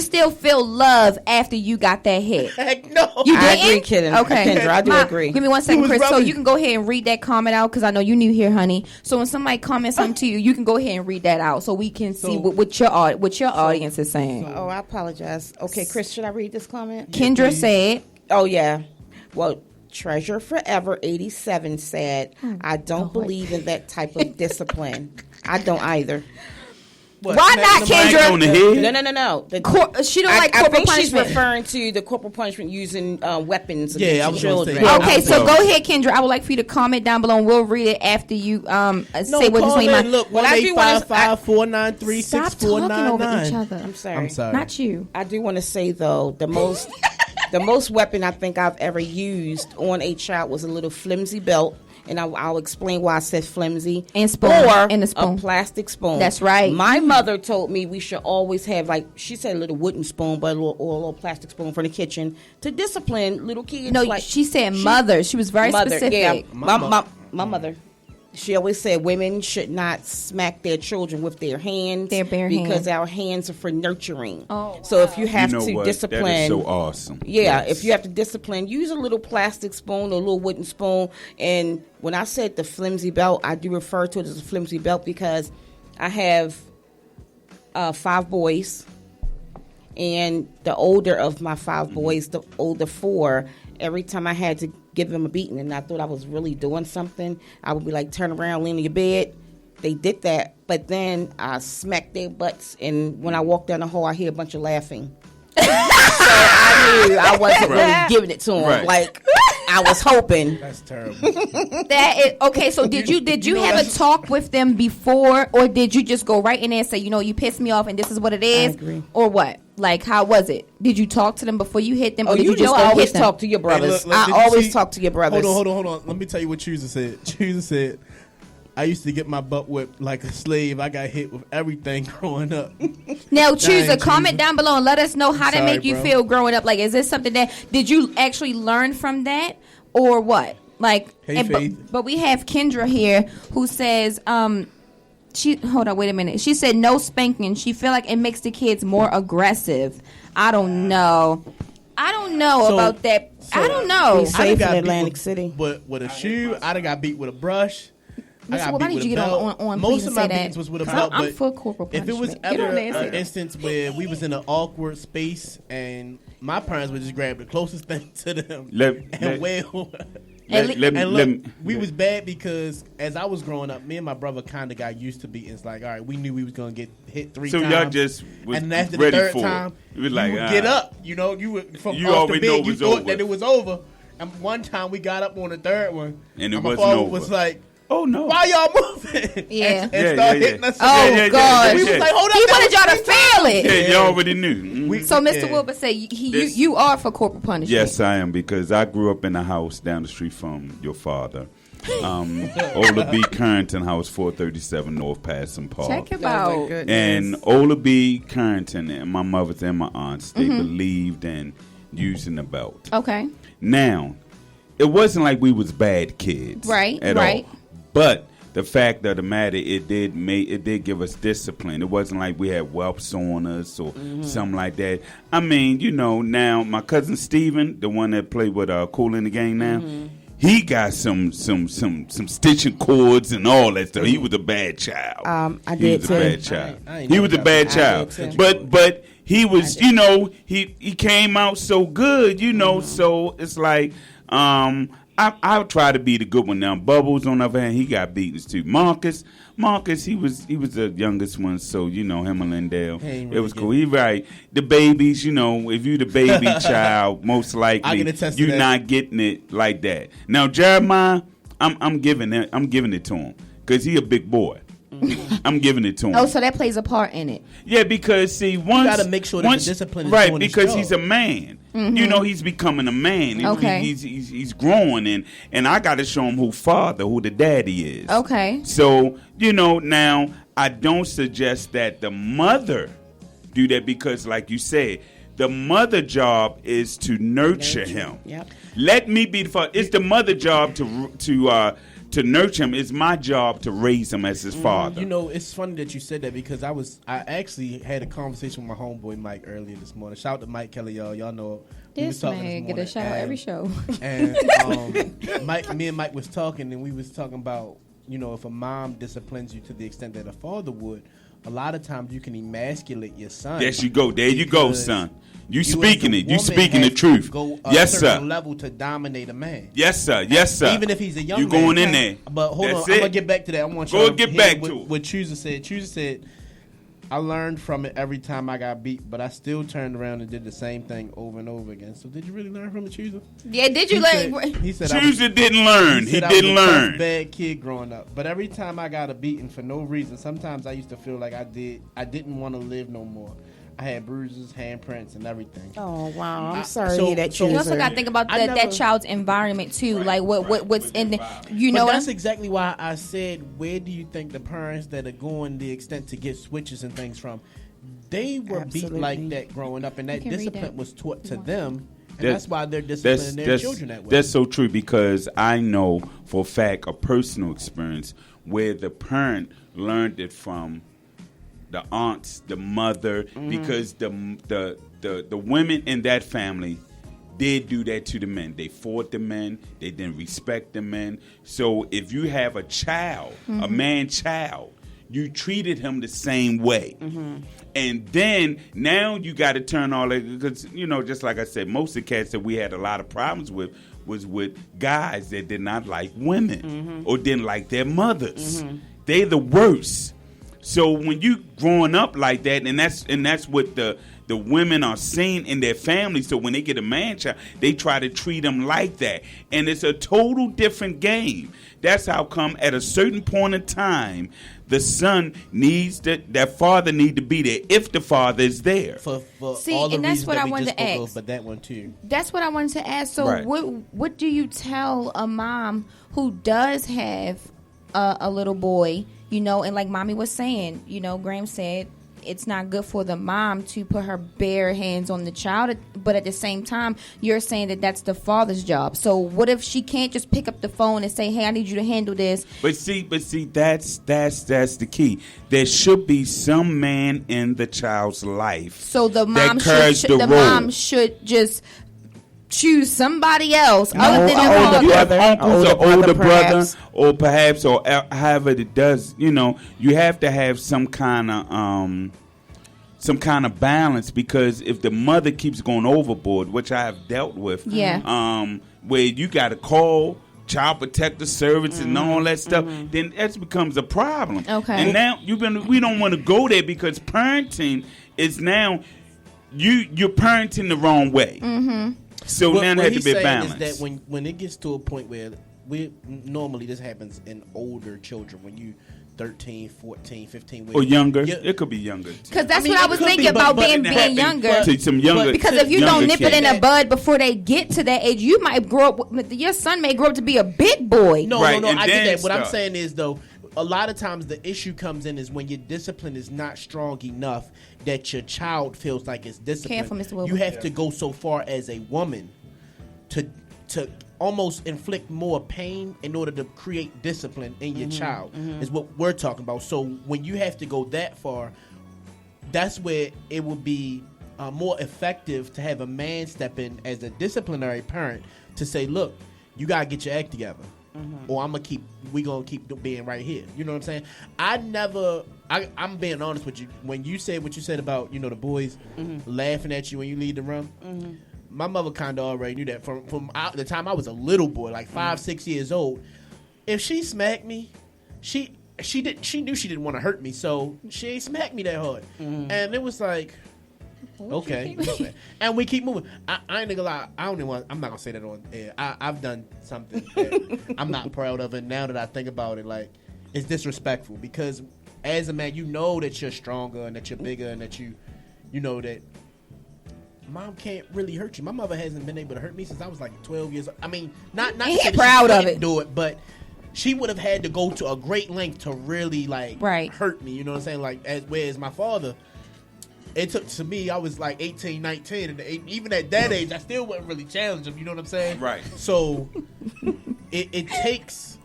still feel love after you got that hit? Heck no. You didn't? I agree, kidding. Okay, Kendra, I do agree. Give me 1 second, Chris. So you can go ahead and read that comment out because I know you new here, honey. So when somebody comments something to you, you can go ahead and read that out so we can see what your audience is saying. I apologize. Okay, Chris, should I read this comment? Kendra said, "Oh yeah, well." Treasure Forever 87 said, I don't believe in that type of discipline. I don't either. What? Why not, Kendra? No. She don't like corporal punishment. She's referring to the corporal punishment using weapons against children. Okay, so go ahead, Kendra. I would like for you to comment down below, and we'll read it after you say what is in. Look, 1-855-493-6499. Stop talking over each other. I'm sorry. Not you. I do want to say though, the most weapon I think I've ever used on a child was a little flimsy belt. And I'll explain why I said flimsy. And spoon. Or and a spoon. A plastic spoon. That's right. My mother told me we should always have, like, she said a little wooden spoon, but a little plastic spoon for the kitchen to discipline little kids. No, she said mother. She was very specific. Yeah, my mother. She always said women should not smack their children with their hands. Their bare hands. Because our hands are for nurturing. Oh, so if you have to discipline. That is so awesome. Yeah, if you have to discipline, use a little plastic spoon or a little wooden spoon. And when I said the flimsy belt, I do refer to it as a flimsy belt because I have 5 boys. And the older of my 5 boys, the older 4, every time I had to give them a beating and I thought I was really doing something, I would be like, turn around, lean on your bed. They did that, but then I smacked their butts, and when I walked down the hall, I hear a bunch of laughing. So I knew I wasn't really giving it to them. Right. Like, I was hoping. That's terrible. Okay, so did you have a talk with them before, or did you just go right in there and say, you pissed me off and this is what it is? I agree. Or what? Like, how was it? Did you talk to them before you hit them? Or did you just I always talk to your brothers. Hey, look, I always talk to your brothers. Hold on. Let me tell you what Chooser said. Chooser said, I used to get my butt whipped like a slave. I got hit with everything growing up. Now, Chooser, comment down below and let us know how that make you feel growing up. Like, is this something that, did you actually learn from that or what? Like, but we have Kendra here who says, hold on, wait a minute. She said no spanking. She feel like it makes the kids more aggressive. I don't know about that. I don't know. We safe in Atlantic City. But with a shoe, I done got beat with a brush. Why did you get on Most of my beatings was with a belt. I'm full corporal punishment. If it was ever an instance where we was in an awkward space and my parents would just grab the closest thing to them and wail. We was bad because as I was growing up, me and my brother kind of got used to beating. It's like, all right, we knew we was gonna get hit 3 times. So y'all just was and after ready the 3rd for time, it. It was like, you would get up. You know, you would from you off the already know bed. it You was thought over. that it was over. And one time we got up on the 3rd one, and it my wasn't father over. was like, "Oh no, why y'all moving?" Yeah, and started hitting us. Oh God, we was like, "Hold up!" He wanted y'all to feel it. Yeah, y'all already knew. Mm-hmm. So, Mr. Wilbur said, "You are for corporal punishment." Yes, I am, because I grew up in a house down the street from your father. Ola B. Carrington House, 437 North Passing Park. Check him out. And Ola B. Carrington and my mothers and my aunts, they believed in using the belt. Okay. Now, it wasn't like we was bad kids, right? At all. But the fact of the matter, it did give us discipline. It wasn't like we had whelps on us or something like that. I mean, now my cousin Steven, the one that played with Cool in the Game now. He got some stitching cords and all that stuff. He was a bad child. He was a bad child. He was a bad child. But he was, he came out so good, so it's like I try to be the good one now. Bubbles, on the other hand, he got beatings too. Marcus, he was the youngest one, so him and Lindell. It was cool. He right. The babies, if you the baby child, most likely you're not getting it like that. Now Jeremiah, I'm giving it to him because he a big boy. I'm giving it to him. Oh, so that plays a part in it. Yeah, because see, once you gotta make sure that the discipline is right, doing because his he's job. a man. He's becoming a man. Okay. He's growing, and I got to show him who the daddy is. Okay. So now I don't suggest that the mother do that because, like you said, the mother job is to nurture him. Yep. Let me be the father. It's the mother job to nurture him. It's my job to raise him as his father. It's funny that you said that because I actually had a conversation with my homeboy Mike earlier this morning. Shout out to Mike Kelly, y'all. Y'all know this man get a shout out every show. And me and Mike was talking, and we was talking about if a mom disciplines you to the extent that a father would, a lot of times you can emasculate your son. There you go. There you go, son. You speaking it. You speaking the truth. Go yes, sir. Level to dominate a man. Yes, sir. Yes, sir. Even if he's a young you man. You going in there. But hold on. I'm going to get back to that. I want you to get back to it. What Chooser said. Chooser said, I learned from it every time I got beat, but I still turned around and did the same thing over and over again. So did you really learn from it, Chooser? Yeah, did you learn? He said Chooser didn't learn. He didn't learn. I was a bad kid growing up. But every time I got a beating for no reason, sometimes I used to feel like I didn't want to live no more. I had bruises, handprints, and everything. Oh wow! I'm sorry to hear that. You also got to think about that child's environment too, right. Like what's in the, But that's exactly why I said, where do you think the parents that are going the extent to get switches and things from? They were beat like that growing up, and that discipline was taught to them. And that's why they're disciplining their children that way. That's so true because I know for a fact, a personal experience where the parent learned it from the aunts, the mother, because the women in that family did do that to the men. They fought the men. They didn't respect the men. So if you have a child, a man child, you treated him the same way. And then now you got to turn all that, because, just like I said, most of the cats that we had a lot of problems with was with guys that did not like women or didn't like their mothers. They're the worst. So when you growing up like that, and that's what the women are seeing in their families. So when they get a man child, they try to treat them like that, and it's a total different game. That's how come at a certain point in time, the son needs that father need to be there if the father is there. For see, all the and that's reasons what that I we wanted just to spoke ask. of, but that one too. That's what I wanted to ask. So Right. what do you tell a mom who does have a little boy? And like Mommy was saying, Graham said it's not good for the mom to put her bare hands on the child, but at the same time, you're saying that that's the father's job. So what if she can't just pick up the phone and say, "Hey, I need you to handle this"? But see, that's the key. There should be some man in the child's life. So the mom mom should just choose somebody else other than the father. You have uncles or older brother, perhaps. perhaps, or however it does. You have to have some kind of balance, because if the mother keeps going overboard, which I have dealt with, where you got to call child protective service and all that stuff, then that becomes a problem. Okay. And now we don't want to go there because parenting is now you're parenting the wrong way. So now there had to be a balance. Is that when it gets to a point where normally this happens in older children, when you 13, 14, 15. Or younger. It could be younger. Because that's what I was thinking about being younger. To some younger. Because if you don't nip it in the bud before they get to that age, you might grow up, your son may grow up to be a big boy. No, I get that. What I'm saying is, though, a lot of times the issue comes in is when your discipline is not strong enough that your child feels like it's disciplined. Careful, Mr. Wilbur. You have to go so far as a woman to almost inflict more pain in order to create discipline in your child is what we're talking about. So when you have to go that far, that's where it will be more effective to have a man step in as a disciplinary parent to say, look, you gotta get your act together, or we gonna keep being right here. You know what I'm saying? I'm being honest with you. When you said what you said about the boys laughing at you when you leave the room. My mother kind of already knew that from the time I was a little boy, like 5, 6 years old. If she smacked me, she knew she didn't want to hurt me, so she ain't smacked me that hard. And it was like, okay, and we keep moving. I ain't gonna lie. I'm not gonna say that on air. I've done something that I'm not proud of, and now that I think about it, like, it's disrespectful because as a man, you know that you're stronger and that you're bigger and that you know that. Mom can't really hurt you. My mother hasn't been able to hurt me since I was like 12 years old. I mean, not proud of it. Do it, but she would have had to go to a great length to really hurt me. You know what I'm saying? Like, whereas my father, it took to me. I was like 18, 19, and even at that age, I still wasn't really challenged him. You know what I'm saying? Right. So it takes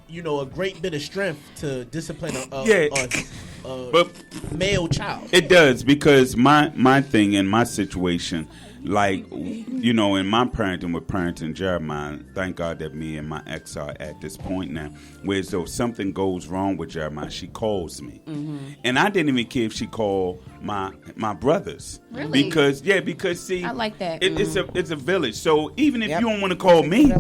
a great bit of strength to discipline a male child. It does, because my thing in my situation, like, in my parenting Jeremiah, thank God that me and my ex are at this point now, where so something goes wrong with Jeremiah, she calls me. And I didn't even care if she called my brothers. Really? Because see, I like that. It's a village. So even if you don't want to call me,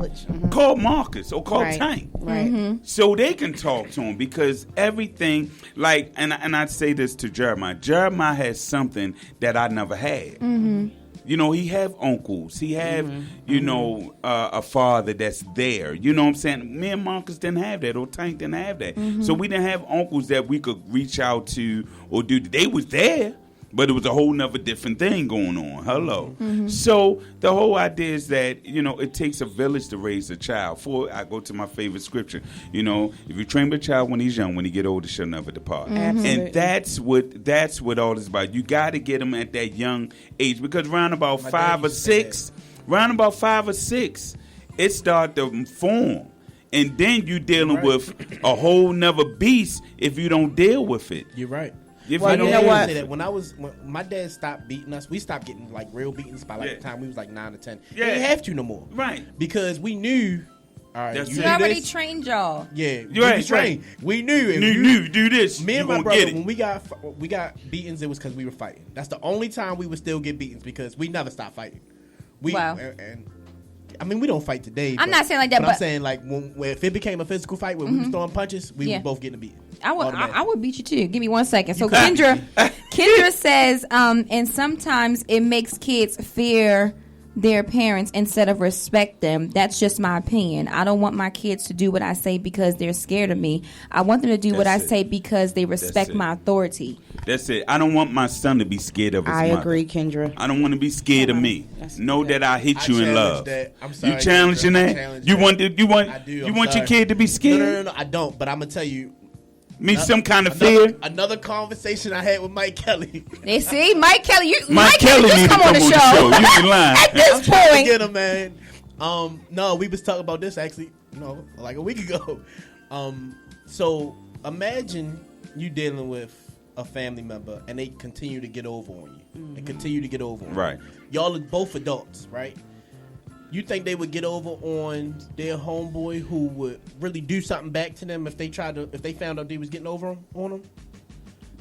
call Marcus or call Tank. Right. So they can talk to him, because everything, like, and I say this to Jeremiah. Jeremiah has something that I never had. He have uncles. He have, a father that's there. You know what I'm saying? Me and Marcus didn't have that, or Tank didn't have that. So we didn't have uncles that we could reach out to or do. They was there, but it was a whole nother different thing going on. Hello. So the whole idea is that, it takes a village to raise a child. I go to my favorite scripture. If you train a child when he's young, when he get older, she'll never depart. And that's what all this about. You got to get them at that young age, because round about 5 or 6, it start to form. And then you dealing with a whole nother beast if you don't deal with it. You're right. Well, you know what? Say that when my dad stopped beating us, we stopped getting like real beatings by the time we was like 9 or 10. Yeah. We didn't have to no more. Right. Because we knew. All right, you already trained y'all. Yeah, right, trained. We knew if you do this. Me and my brother, when we got beatings, it was because we were fighting. That's the only time we would still get beatings, because we never stopped fighting. Wow. And I mean, we don't fight today. I'm not saying like that, but I'm saying like if it became a physical fight where we was throwing punches, we was both getting beaten. I would beat you too. Give me 1 second. So Kendra says, and sometimes it makes kids fear their parents instead of respect them. That's just my opinion. I don't want my kids to do what I say because they're scared of me. I want them to do what I say because they respect my authority. That's it. I don't want my son to be scared of his mother. I agree, Kendra. I don't want to be scared of me. Know that I hit you in love. That. I'm sorry, you challenging that? You want your kid to be scared? No, I don't. But I'm gonna tell you. Some kind of fear. Another conversation I had with Mike Kelly. They see Mike Kelly. Mike Kelly needs to come on the show. You can lie. At this point, get him, man. No, we was talking about this actually. Like a week ago. So imagine you dealing with a family member and they continue to get over on you. They continue to get over on you. Right. Y'all are both adults, right? You think they would get over on their homeboy who would really do something back to them if they found out they was getting over on them?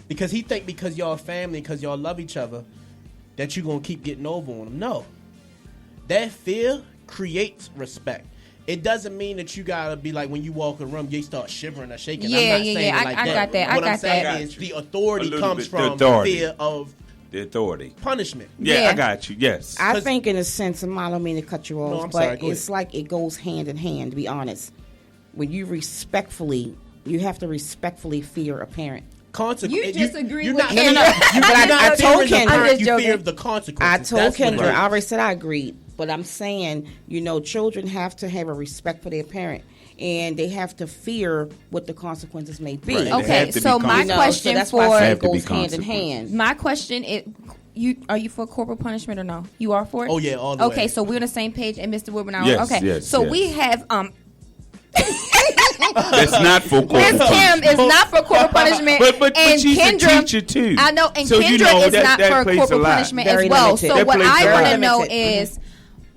Because he think because y'all family, because y'all love each other, that you gonna keep getting over on them. No. That fear creates respect. It doesn't mean that you gotta be like when you walk in a room, you start shivering or shaking. Yeah, I'm not saying it like I got that. What I I'm got saying that. is the authority comes from fear of the authority, punishment. Yeah, I got you. Yes, I think in a sense, and I don't mean to cut you off, but sorry, it's like it goes hand in hand. To be honest, when you have to respectfully fear a parent. You disagree with not, Kendra. I told Kendra. You fear of the consequences. I told Kendra. I already said I agreed. But I'm saying, children have to have a respect for their parent. And they have to fear what the consequences may be. Right. Okay, so my question so that's for why it goes hand in hand. My question is, are you for corporal punishment or no? You are for it? Oh yeah, all the way. Okay, so we're on the same page, and Mr. Woodburn, yes, okay. Yes, so yes. we have That's not for corporal Miss punishment. Kim is not for corporal punishment, but and she's Kendra, a teacher too. I know, and so Kendra is not that for plays corporal a lot. punishment Very as well. limited. So That what plays I a want lot. to know is,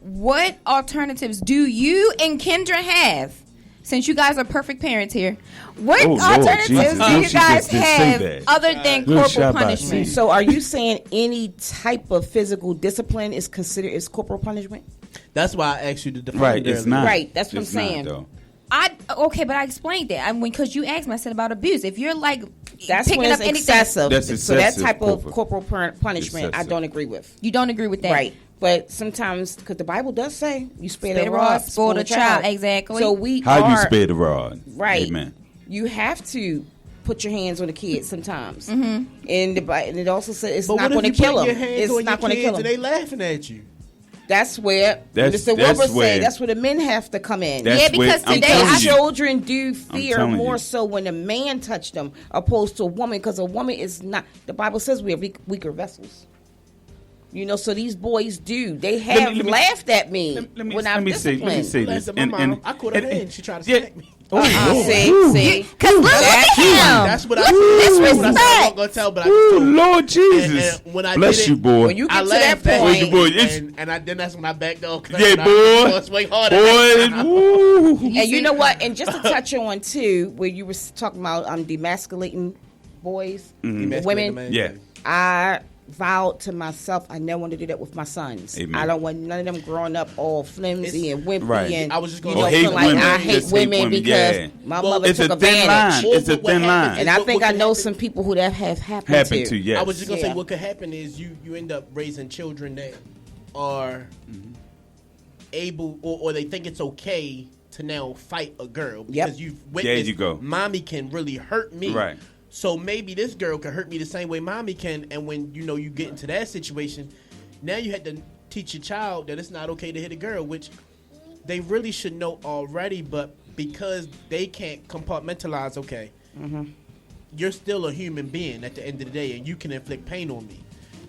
what alternatives do you and Kendra have? Since you guys are perfect parents here, what alternatives Jesus. do you guys Just didn't say have that. other than corporal punishment? So are you saying any type of physical discipline is considered as corporal punishment? That's why I asked you to define Right, it it's earlier. not. Right, that's what It's I'm not, saying. though. But I explained that. I mean, because you asked me, I said about abuse. If you're like That's picking when up it's anything, excessive. That's So that excessive type of corporal. punishment, I Excessive. don't agree with. you don't agree with that, Right. But sometimes, because the Bible does say, you spare the Spare the rod, rod, spoil the child. Exactly. So we How are, you spare the rod? right. Amen. You have to put your hands on the kids sometimes. And it also says it's not going to kill them. It's not going to kill them. And they laughing at you. That's where That's Mr. Wilbur where- said. That's where the men have to come in. That's Yeah, because I'm today telling I you. Children do fear telling more you. so when a man touched them opposed to a woman, because a woman is not. The Bible says we are weaker vessels. So these boys do. They have let me- laughed at me Let me when I'm disciplined. let me say this. Listen, my mom, I caught her hand. She tried to yeah. smack me. See, because look at him. That's what I said. That's what I said. I wasn't gonna tell, but I just Ooh, told. Lord Jesus. And when I Bless did you, it, boy. when you I get to that laughed at point, it, boy, it's- and then that's when I backed off. Yeah, boy. Swing harder. Boy, woo. and you know what? And just to touch on too, where you were talking about demasculating boys, women. Yeah. I vowed to myself I never want to do that with my sons. Amen. I don't want none of them growing up all flimsy and wimpy Right. and I was just gonna hate feel like women. I hate Just hate women women, because yeah. my Well, mother It's took a thin advantage. line. It's a What thin happens- line. And I What think I can know happen- some people who that have happened Happened to, yes. I was just gonna say Yeah. what could happen is you end up raising children that are able or they think it's okay to now fight a girl because you've witnessed you go. mommy can really hurt me. Right. So maybe this girl can hurt me the same way mommy can, and when you get into that situation, now you had to teach your child that it's not okay to hit a girl, which they really should know already, but because they can't compartmentalize, you're still a human being at the end of the day, and you can inflict pain on me.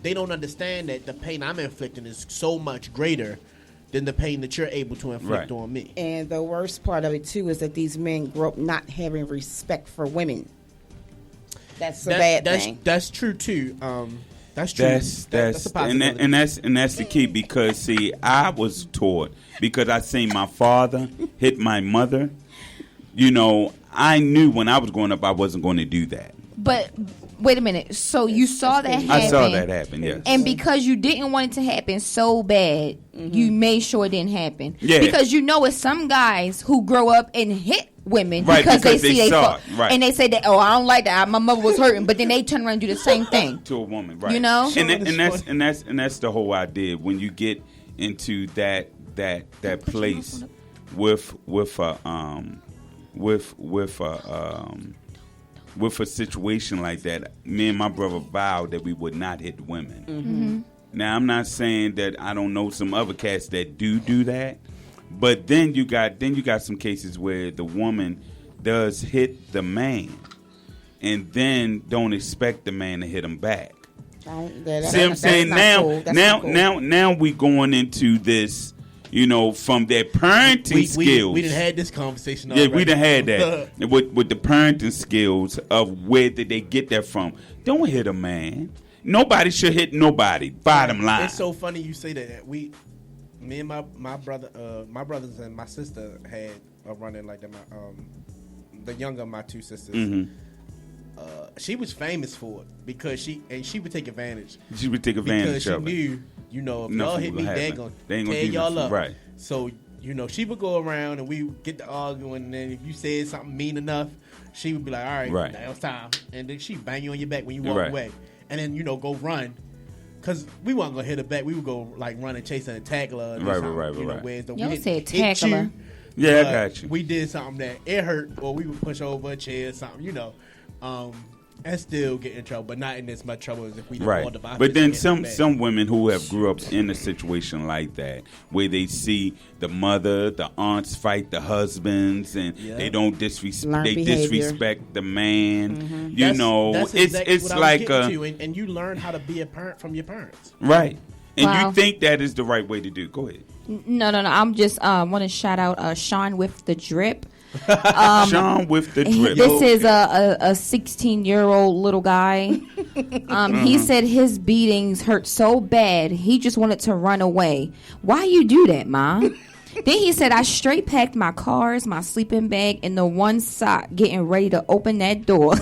They don't understand that the pain I'm inflicting is so much greater than the pain that you're able to inflict on me. And the worst part of it too is that these men grow up not having respect for women. That's a bad thing. That's true too. That's true. That's a possibility. and that's the key, because see, I was taught, because I seen my father hit my mother. I knew when I was growing up I wasn't going to do that. But wait a minute. So you saw that happen. I saw that happen. Yes. And because you didn't want it to happen so bad, you made sure it didn't happen. Yeah. Because it's some guys who grow up and hit women Right, because they because they see they saw fuck. it, right. And they say that, I don't like that. My mother was hurting, but then they turn around and do the same thing. To a woman, right? And that's the whole idea. When you get into that place with a situation like that, me and my brother vowed that we would not hit women. Now, I'm not saying that I don't know some other cats that do that, but then you got some cases where the woman does hit the man, and then don't expect the man to hit him back. See what I'm saying? Now we going into this, from their parenting skills. We done had this conversation Yeah, already. we done had that with the parenting skills of where did they get that from. Don't hit a man. Nobody should hit nobody. Bottom line. It's so funny you say that. Me and my brothers and my sister had a run-in like that. The younger of my two sisters. She was famous for it because she would take advantage. She would take advantage because of she it. knew, if y'all Nothing hit will me, happen. they ain't gonna tear y'all up. Right. So you know, she would go around and we would get to arguing, and then if you said something mean enough, she would be like, all right. Now it's time. And then she'd bang you on your back when you walk away. And then, you know, go run. Because we weren't going to hit her back. We would go, like, run and chase her and tackle her. Right. Y'all said tackle her. Yeah, I got you. We did something that it hurt, or we would push over a chair or something, you know. And still get in trouble, but not in as much trouble as if we did all the violence. But then some women who have grew up in a situation like that, where they see the mother, the aunts fight the husbands, and they don't disrespect the man. Mm-hmm. You know, that's exactly it's like and you learn how to be a parent from your parents, right? And you think that is the right way to do. Go ahead. No. I'm just want to shout out Sean with the drip. Sean with the drip. This is a 16-year-old little guy. He said his beatings hurt so bad he just wanted to run away. Why you do that, Ma? Then he said, I straight packed my cars, my sleeping bag, and the one sock, getting ready to open that door.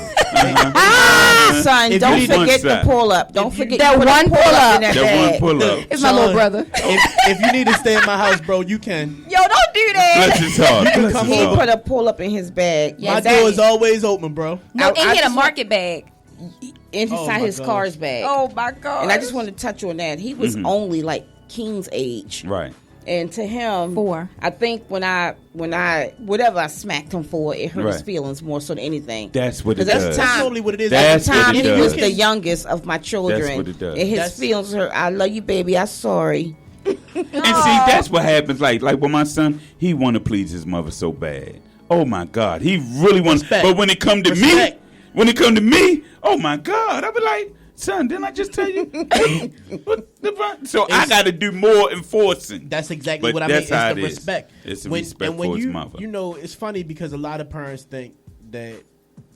Son, don't forget the pull up. Don't forget that one pull up. That one pull up. It's my little brother. If you need to stay in my house, bro, you can. Yo, don't do that. Bless his heart. He put a pull up in his bag. My door is always open, bro. No, and he had a market bag. Inside his car's bag. Oh, my God. And I just want to touch on that. He was only like King's age. Right. And to him, 4. I think when I whatever I smacked him for, it hurt his feelings more so than anything. That's what it does. That's totally what it is. At the time, he was the youngest of my children. That's what it does. And his feelings hurt. I love you, baby. I'm sorry. And see, that's what happens. Like with my son, he want to please his mother so bad. Oh my God, he really wants. But when it come to me, oh my God, I be like, son, didn't I just tell you? So I got to do more enforcing. That's exactly what I mean. It's the respect. It's the respect for his mother. You know, it's funny because a lot of parents think that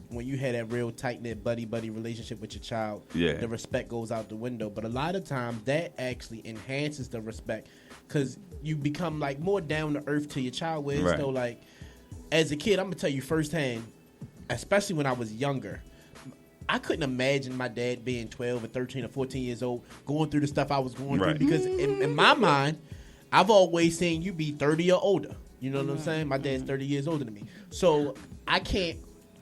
when you had that real tight-knit buddy-buddy relationship with your child, the respect goes out the window. But a lot of times that actually enhances the respect because you become like more down to earth to your child. Where so like, as a kid, I'm gonna tell you firsthand, especially when I was younger, I couldn't imagine my dad being 12 or 13 or 14 years old going through the stuff I was going through because in my mind, I've always seen you be 30 or older. You know what I'm saying? My dad's 30 years older than me. So I can't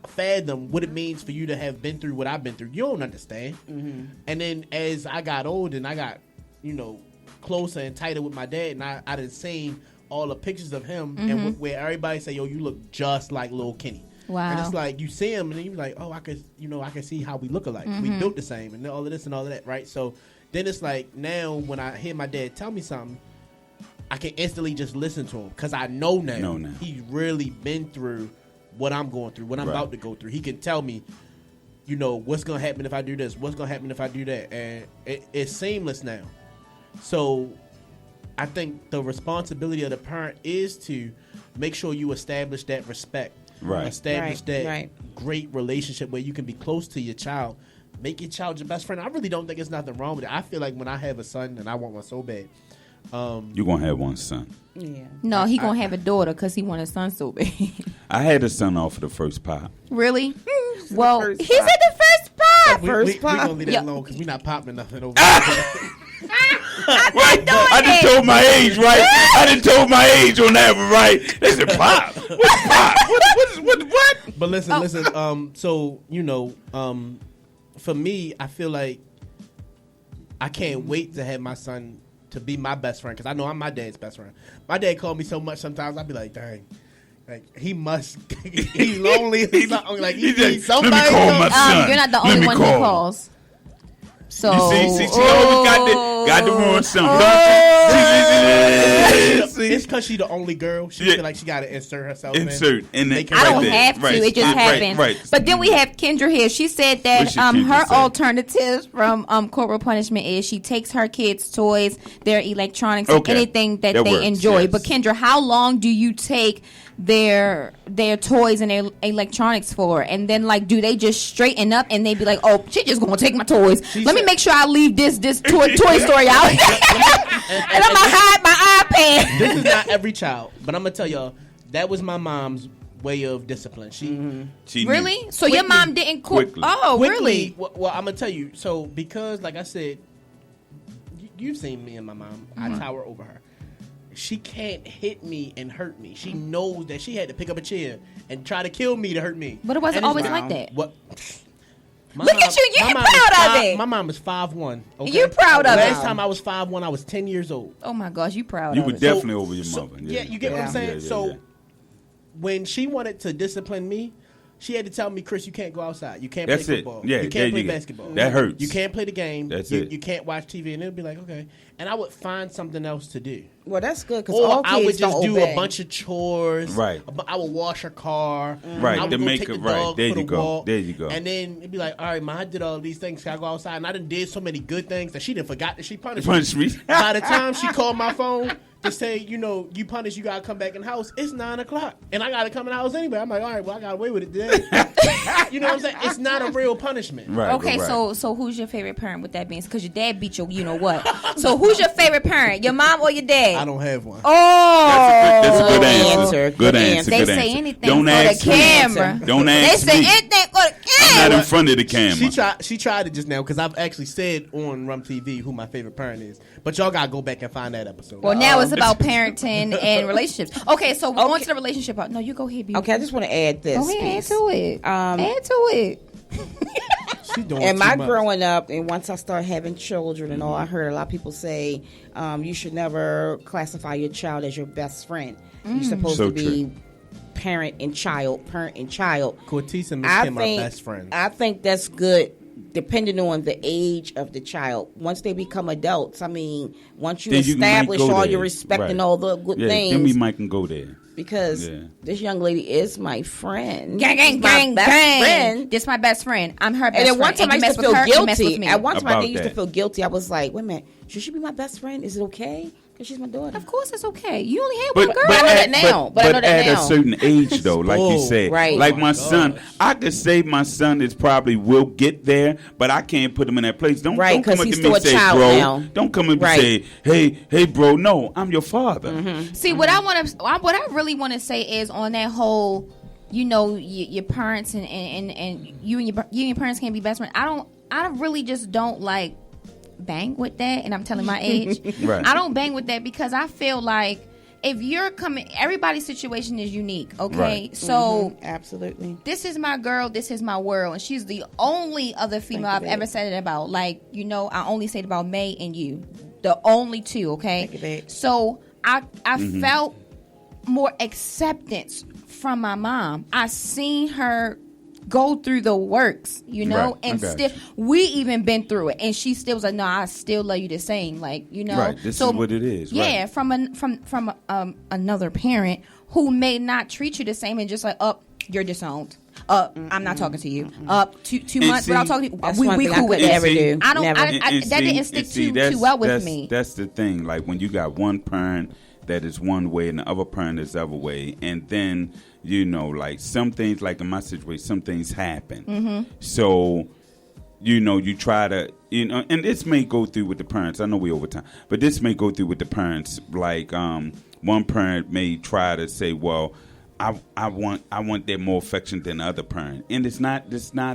fathom what it means for you to have been through what I've been through. You don't understand. And then as I got older and I got, you know, closer and tighter with my dad, and I done seen all the pictures of him and where everybody say, yo, you look just like little Kenny. Wow. And it's like you see him and you're like, oh, I can see how we look alike. We built the same and all of this and all of that, right? So then it's like now when I hear my dad tell me something, I can instantly just listen to him because I know now he's really been through what I'm going through, what I'm about to go through. He can tell me, you know, what's going to happen if I do this, what's going to happen if I do that. And it's seamless now. So I think the responsibility of the parent is to make sure you establish that respect. Establish that great relationship where you can be close to your child. Make your child your best friend. I really don't think there's nothing wrong with it. I feel like when I have a son, and I want one so bad. You're going to have one son. Yeah. No, he going to have a daughter because he want a son so bad. I had a son off of the first pop. Really? Well, he said the first pop. We're going to leave that alone because we're not popping nothing over Right. I just told my age, right? I done told my age on that one, right? They said, pop. What's pop? What? But listen. So, you know, for me, I feel like I can't wait to have my son to be my best friend because I know I'm my dad's best friend. My dad called me so much sometimes I'd be like, dang. Like he must, he's lonely. He's not, like he needs somebody. Let me call my son. You're not the only one who calls. So you see, she always got the ruin something. It's because she's the only girl. She feel like she got to insert herself. And I don't have to. It just happened. Right. But then we have Kendra here. She said that her alternatives from corporal punishment is she takes her kids' toys, their electronics, and anything that they works, enjoy. Yes. But Kendra, how long do you take their toys and their electronics for? And then like, do they just straighten up and they be like, oh, she just gonna take my toys? Let me make sure I leave this Toy Story out. And I'm gonna hide my iPad. This is not every child, but I'm gonna tell y'all that was my mom's way of discipline. She really knew. So quickly, your mom didn't cook. Oh, quickly, really? Well, I'm gonna tell you. So because, like I said, you've seen me and my mom. I tower over her. she can't hit me and hurt me. She knows that she had to pick up a chair and try to kill me to hurt me. But it wasn't always like that. What? Look at you. You're proud of it. My mom is 5'1". Okay? You're proud of it. Last time I was 5'1", I was 10 years old. Oh my gosh, you proud You of were it. definitely over your mother. Yeah, you get what I'm saying? So when she wanted to discipline me, she had to tell me, Chris, you can't go outside. You can't play football. Yeah, you can't play basketball. That hurts. You can't play the game. That's it. it. You can't watch TV. And it would be like, okay. And I would find something else to do. Well, that's good because Or all kids I would just don't do obey. a bunch of chores. Right. I would wash her car. Right, I would to go make take it the right. dog There for you the go. walk. There you go. And then it'd be like, all right, Ma, I did all these things. Can I go outside? And I done did so many good things that she done forgot that she punished me. By the time she called my phone to say, you punished, you got to come back in the house, it's 9 o'clock. And I got to come in the house anyway. I'm like, all right, well, I got away with it today. You know what I'm saying? It's not a real punishment. Right. Okay, right. so who's your favorite parent with that being? Because your dad beat you know what. So who's your favorite parent? Your mom or your dad? I don't have one. Oh. That's a good answer. answer. Good answer. They Good say answer. anything Don't for ask the camera. Me. Don't They ask say me. anything for the I'm camera. not in front of the camera. She tried it just now because I've actually said on Rum TV who my favorite parent is. But y'all got to go back and find that episode. Well, now it's about parenting and relationships. Okay, so we're on to the relationship part. No, you go ahead, beautiful. Okay, I just want to add this. Go ahead, add to it. Add to it. She doing And too my much. growing up, and once I started having children and all, I heard a lot of people say you should never classify your child as your best friend. You're supposed So to be parent and child. Cortese and Miss Kim are best friends. I think that's good, depending on the age of the child. Once they become adults, I mean, once you Then you might establish go all there. your respect Right. and all the good Then we things, might can go there. because this young lady is my friend. Gang, gang, She's my gang, best gang. friend. This my best friend. I'm her best And friend. then one time I you used to mess with feel her, you mess with guilty. me. At one time I About used to that. feel guilty. I was like, wait a minute, should she be my best friend? Is it okay? Because she's my daughter. Of course it's okay. You only had But, one girl. I know that at, now, but, but I know but that at now. a certain age, though, like you said, Right. like Oh my my son, gosh. I could say my son is probably will get there, but I can't put him in that place. Don't Right, come 'cause up he's to me and still a say, child bro. now. Don't come up Right. and say, hey, bro. No, I'm your father. See, what I want to, what I really want to say is on that whole, your parents and you and your parents can't be best friends. I really just don't like bang with that, and I'm telling my age. Right. I don't bang with that because I feel like if you're coming, everybody's situation is unique. Okay, Right. so. Absolutely. This is my girl. This is my world, and she's the only other female I've ever said it about. Like, I only say it about May and you, the only two. Okay, Thank you, babe. so I felt more acceptance from my mom. I seen her go through the works, Right, and I got still we even been through it, and she still was like, "No, I still love you the same." Like, Right. This so is what it is. yeah, Right. from another parent who may not treat you the same and just like, you're disowned. I'm not talking to you. 2 months see, without talking to you. That's We one thing I cool with could that. never do. I don't. Never. That didn't stick too well with me. That's the thing. Like when you got one parent that is one way and the other parent is the other way, and then like some things, like in my situation, some things happen. Mm-hmm. So you try to and this may go through with the parents. I know we over time, but this may go through with the parents. Like one parent may try to say, well, I want that more affection than the other parent, and it's not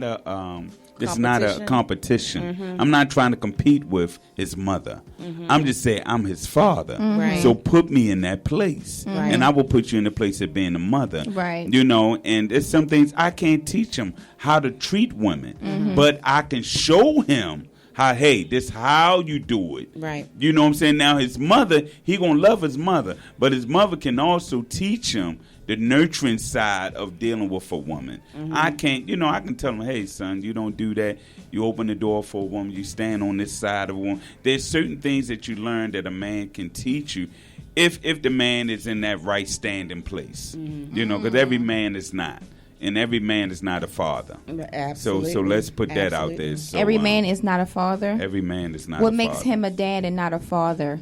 a competition. I'm not trying to compete with his mother. I'm just saying I'm his father. Right. So put me in that place, Right. and I will put you in the place of being a mother. Right. And there's some things I can't teach him how to treat women, but I can show him how, hey, this how you do it. Right. You know what I'm saying? Now his mother, he gonna love his mother, but his mother can also teach him the nurturing side of dealing with a woman. I can't, I can tell him, hey, son, you don't do that. You open the door for a woman. You stand on this side of a woman. There's certain things that you learn that a man can teach you if the man is in that right standing place. Because every man is not. And every man is not a father. Absolutely. So let's put that out there. Absolutely. So, Every man is not a father. Every man is not What a makes father. him a dad and not a father?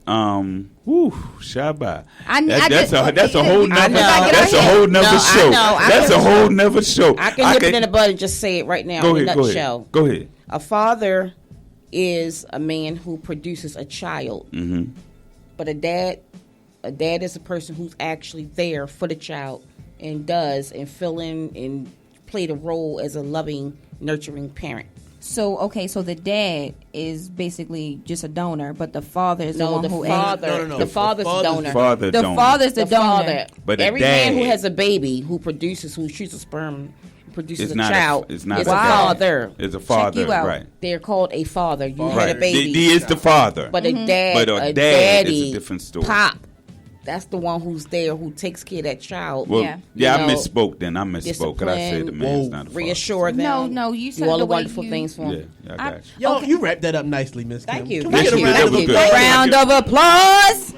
Shabba. That's a whole nother. That's a whole nother show. That's a whole nother show. I can nip it in the bud and just say it right now in a nutshell. Go ahead. A father is a man who produces a child. But a dad is a person who's actually there for the child and does and fill in and play the role as a loving, nurturing parent. So the dad is basically just a donor, but the father is the one who No. The father's the donor. The father's the donor. But every man who has a baby who shoots a sperm, produces a child. It's not a father. It's a father, right? They're called a father. You had a baby. He is the father. But a dad, a daddy, is a different story. Pop. That's the one who's there, who takes care of that child. Well, I misspoke then. I misspoke. Because I said the man's not a father. Reassure them. No, you said all the way wonderful things for him. Yeah, I got you. You wrapped that up nicely, Miss Kim. Thank you. Can we get a Round of applause.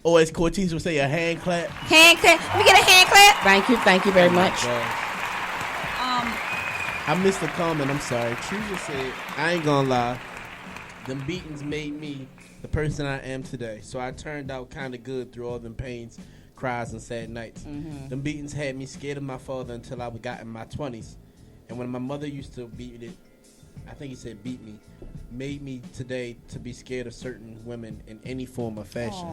Or as Cortez would say, a hand clap. Hand clap. Let me get a hand clap. Thank you very much. I missed the comment. I'm sorry. Truza said, I ain't gonna lie. Them beatings made me the person I am today. So I turned out kind of good through all them pains, cries, and sad nights. Mm-hmm. Them beatings had me scared of my father until I got in my 20s. And when my mother used to beat me, made me today to be scared of certain women in any form or fashion.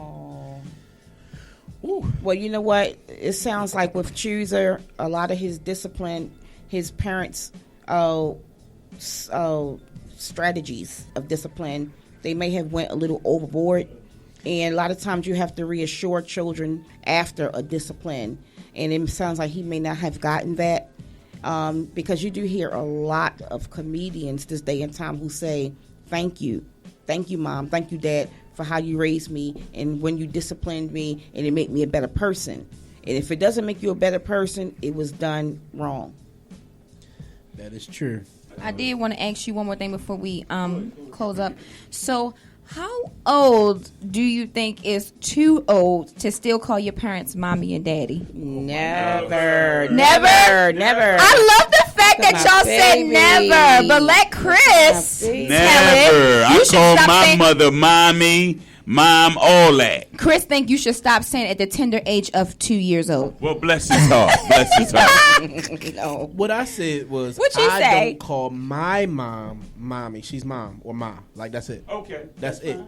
Well, you know what? It sounds like with Chooser, a lot of his discipline, his parents' strategies of discipline, they may have went a little overboard. And a lot of times you have to reassure children after a discipline. And it sounds like he may not have gotten that. Because you do hear a lot of comedians this day and time who say, thank you, mom, thank you, dad, for how you raised me and when you disciplined me and it made me a better person. And if it doesn't make you a better person, it was done wrong. That is true. I did want to ask you one more thing before we close up. So how old do you think is too old to still call your parents mommy and daddy? Never. I love the fact that y'all said never, but let Chris tell it. I call my mother mommy, mom, all that. Chris think you should stop saying it at the tender age of 2 years old. Well, bless his heart. No. What I said was, don't call my mom mommy. She's mom or ma. Like, that's it. Okay. That's it.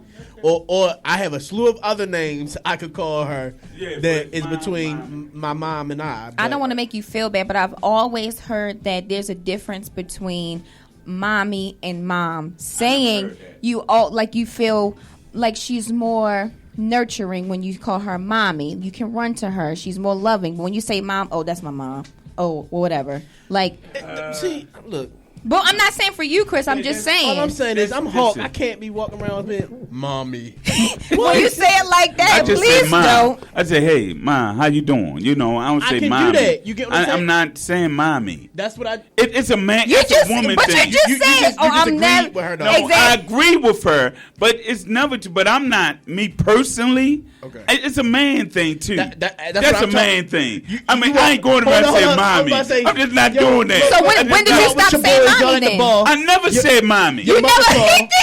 Or I have a slew of other names I could call her that is between my mom and I. I don't want to make you feel bad, but I've always heard that there's a difference between mommy and mom. Saying you all like you feel like she's more nurturing when you call her mommy. You can run to her. She's more loving. But when you say mom, oh, that's my mom. Oh, whatever. Like, see, look. But I'm not saying for you, Chris. I'm just saying. All I'm saying is I'm Hulk. I can't be walking around with mommy. When you say it like that, please don't. I say, hey, ma, how you doing? You know, I don't say can mommy. Do that. You get what I'm saying? I'm not saying mommy. That's what I. It's a man. It's a woman but thing. You just said, I'm never. With her, no, I agree with her, but it's never. But I'm not me personally. Okay. It's a man thing too. That's a man thing. I ain't going around saying mommy. I'm just not doing that. So when did you stop saying mommy then? I never said mommy. You never.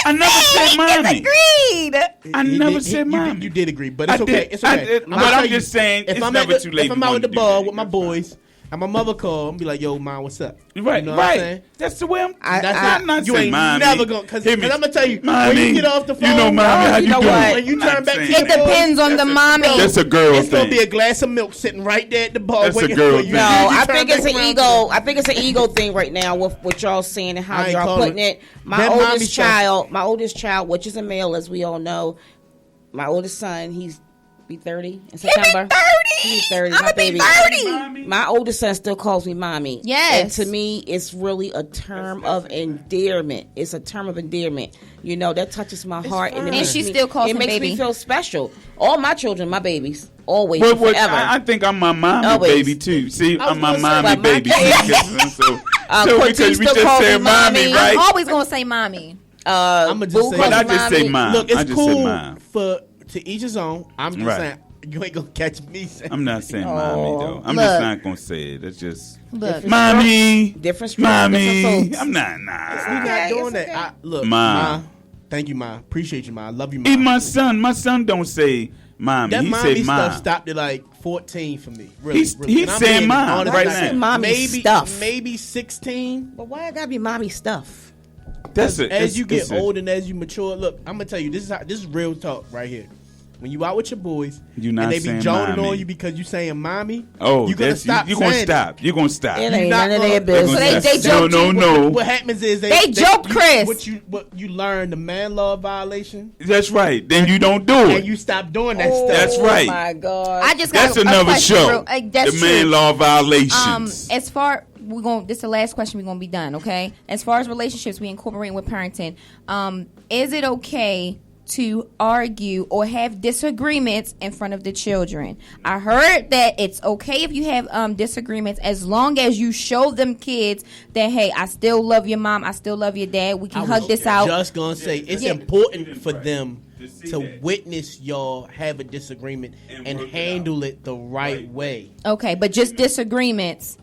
I never said mommy. Agreed. I never said mommy. You did agree, but it's okay. It's okay. But I'm just saying, it's never too late. If I'm out at the bar with my boys, and my mother call and be like, "Yo, mom, what's up?" Right, you know right. What I'm saying? That's the way I'm. I'm not you saying ain't mommy. Never gonna because I'm gonna tell you mommy, when you get off the phone. You know, mommy, how you doing? When you turn back, it depends on the mommy. That's a girl thing. It's gonna be a glass of milk sitting right there at the bar. That's a girl thing. No, I think it's an ego. I think it's an ego thing right now with what y'all saying and how y'all putting it. My oldest child, which is a male, as we all know, my oldest son, he's be 30 in September. He's 30. I'm my baby. 30. My oldest son still calls me mommy. Yes. And to me, it's really a term of endearment. It's a term of endearment. You know, that touches my heart. And she still calls him baby. It makes me feel special. All my children, my babies. Always, forever. I think I'm my mommy baby too. See, I'm my mommy baby. So because we just said mommy, right? I'm always gonna say mommy. I'm gonna just say, but I just say mom. Look, it's cool for to each his own. I'm just saying you ain't gonna catch me saying. I'm not saying mommy though. I'm just not gonna say it. It's just mommy. Different mommy. I'm not. We're not doing that. Look, Ma. Thank you, Ma. Appreciate you, Ma. I love you, Ma. Even my son don't say mommy. That he mommy say stuff mom. stopped at like 14 for me. Really, he's saying mom right now. Mommy stuff. Maybe 16. But why it gotta be mommy stuff? As you get old and as you mature, look, I'm gonna tell you this is real talk right here. when you out with your boys, you not and they be saying joning mommy on you because you saying mommy. Oh, you gonna stop. You gonna stop. You gonna stop. It ain't none of their business. They joked you. No. What happens is they joked Chris. What you learn the man law violation. That's right. Then you don't do it. And you stop doing that stuff. That's right. Oh my God. I just got That's another show. That's the man law violations. As far this is the last question we're gonna be done. Okay. As far as relationships, we incorporate with parenting. Is it okay to argue or have disagreements in front of the children? I heard that it's okay if you have disagreements as long as you show them kids that, hey, I still love your mom, I still love your dad, we can hug this out. Just gonna say it's important for them to witness y'all have a disagreement and handle it the right way. Okay, but just disagreements.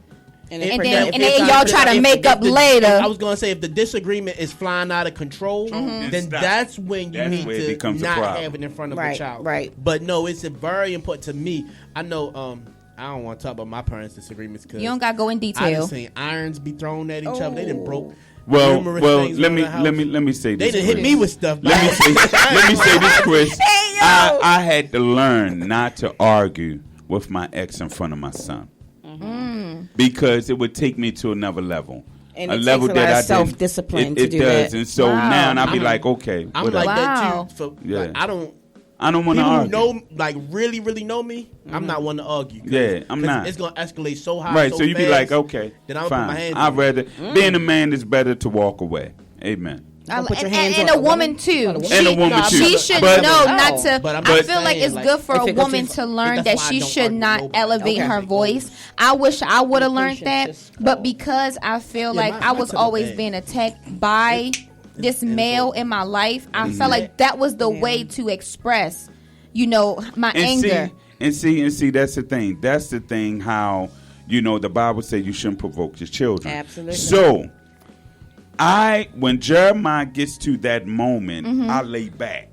And then if y'all try to make up later. I was gonna say if the disagreement is flying out of control, then that's when you need to not have it in front of a child. Right. But no, it's very important to me. I know. I don't want to talk about my parents' disagreements because you don't gotta go in detail. I done seen irons be thrown at each other. They done broke. Well, let me say this. They done hit me with stuff. Let me say this, Chris. I had to learn not to argue with my ex in front of my son. Because it would take me to another level. And it level takes a lot of self-discipline to do that. And so now I'll be like, okay. I'm like that too. Like, I don't want to argue. People who know, like, really, really know me, I'm not one to argue. Yeah, I'm not. It's going to escalate so high, right, so you be like, okay, then I'll fine. put my hands I'd rather, being a man is better to walk away. Amen. And a woman too. She should know not to. I feel like it's good for a woman to learn that she should not elevate her voice. I wish I would have learned that, but because I feel like I was always being attacked by this male in my life, I felt like that was the way to express, my anger. See, that's the thing. That's the thing. How the Bible says you shouldn't provoke your children. Absolutely. So. When Jeremiah gets to that moment, I lay back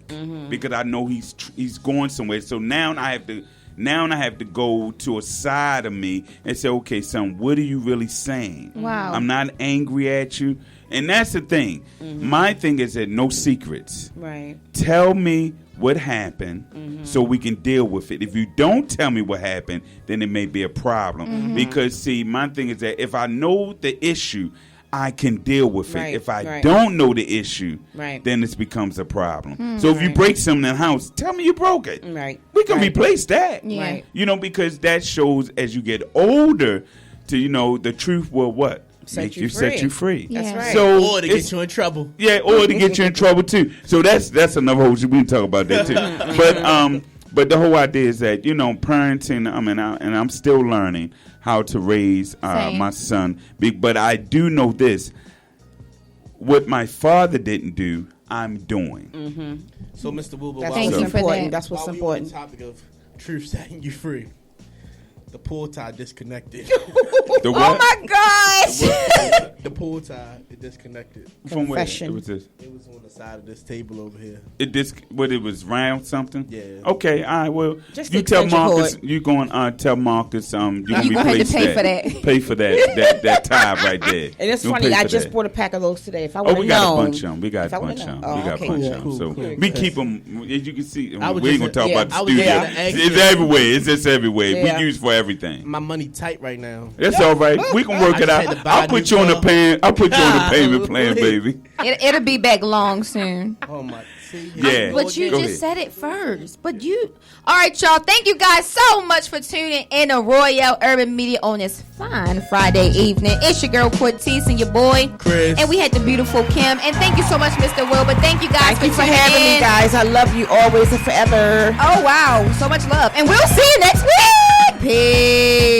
because I know he's going somewhere. So now I have to go to a side of me and say, okay, son, what are you really saying? Wow. I'm not angry at you. And that's the thing. My thing is that no secrets. Right. Tell me what happened so we can deal with it. If you don't tell me what happened, then it may be a problem. Because, see, my thing is that if I know the issue, I can deal with it. If I don't know the issue, then this becomes a problem. So if you break something in the house, tell me you broke it. Right. We can replace that. Yeah. Because that shows as you get older to, the truth will what? Set you free. That's right. So or to get you in trouble. Yeah, or to get you in trouble too. So that's another whole we can talk about that too. But the whole idea is that, parenting, and I'm still learning how to raise my son. But I do know this. What my father didn't do, I'm doing. So, Mr. Wilbur, that's important. That's what's important. On the topic of truth setting you free. The pull tie disconnected. The what? Oh my gosh! The pull tie is disconnected. From where? Confession. It was this. It was on the side of this table over here. It was round something? Yeah. Okay, all right, well, just you tell Marcus, you're going to tell Marcus, you can replace pay for that. Pay for that tie right there. And it's funny, I just bought a pack of those today. If I would have known. We got a bunch of them. We got a bunch of them. Cool, so cool. We keep them, as you can see, we ain't going to talk about the studio. It's everywhere. It's just everywhere. Yeah. We use for everything. My money tight right now. That's all right. We can work it out. I'll put you on the payment plan, baby. It'll be back long soon. Oh my. Yeah. But you just said it first. All right, y'all. Thank you guys so much for tuning in to Royale Urban Media on this fine Friday evening. It's your girl Cortez and your boy Chris, and we had the beautiful Kim. And thank you so much, Mr. Will. But thank you guys for having me, guys. I love you always and forever. Oh wow, so much love, and we'll see you next week. Peace.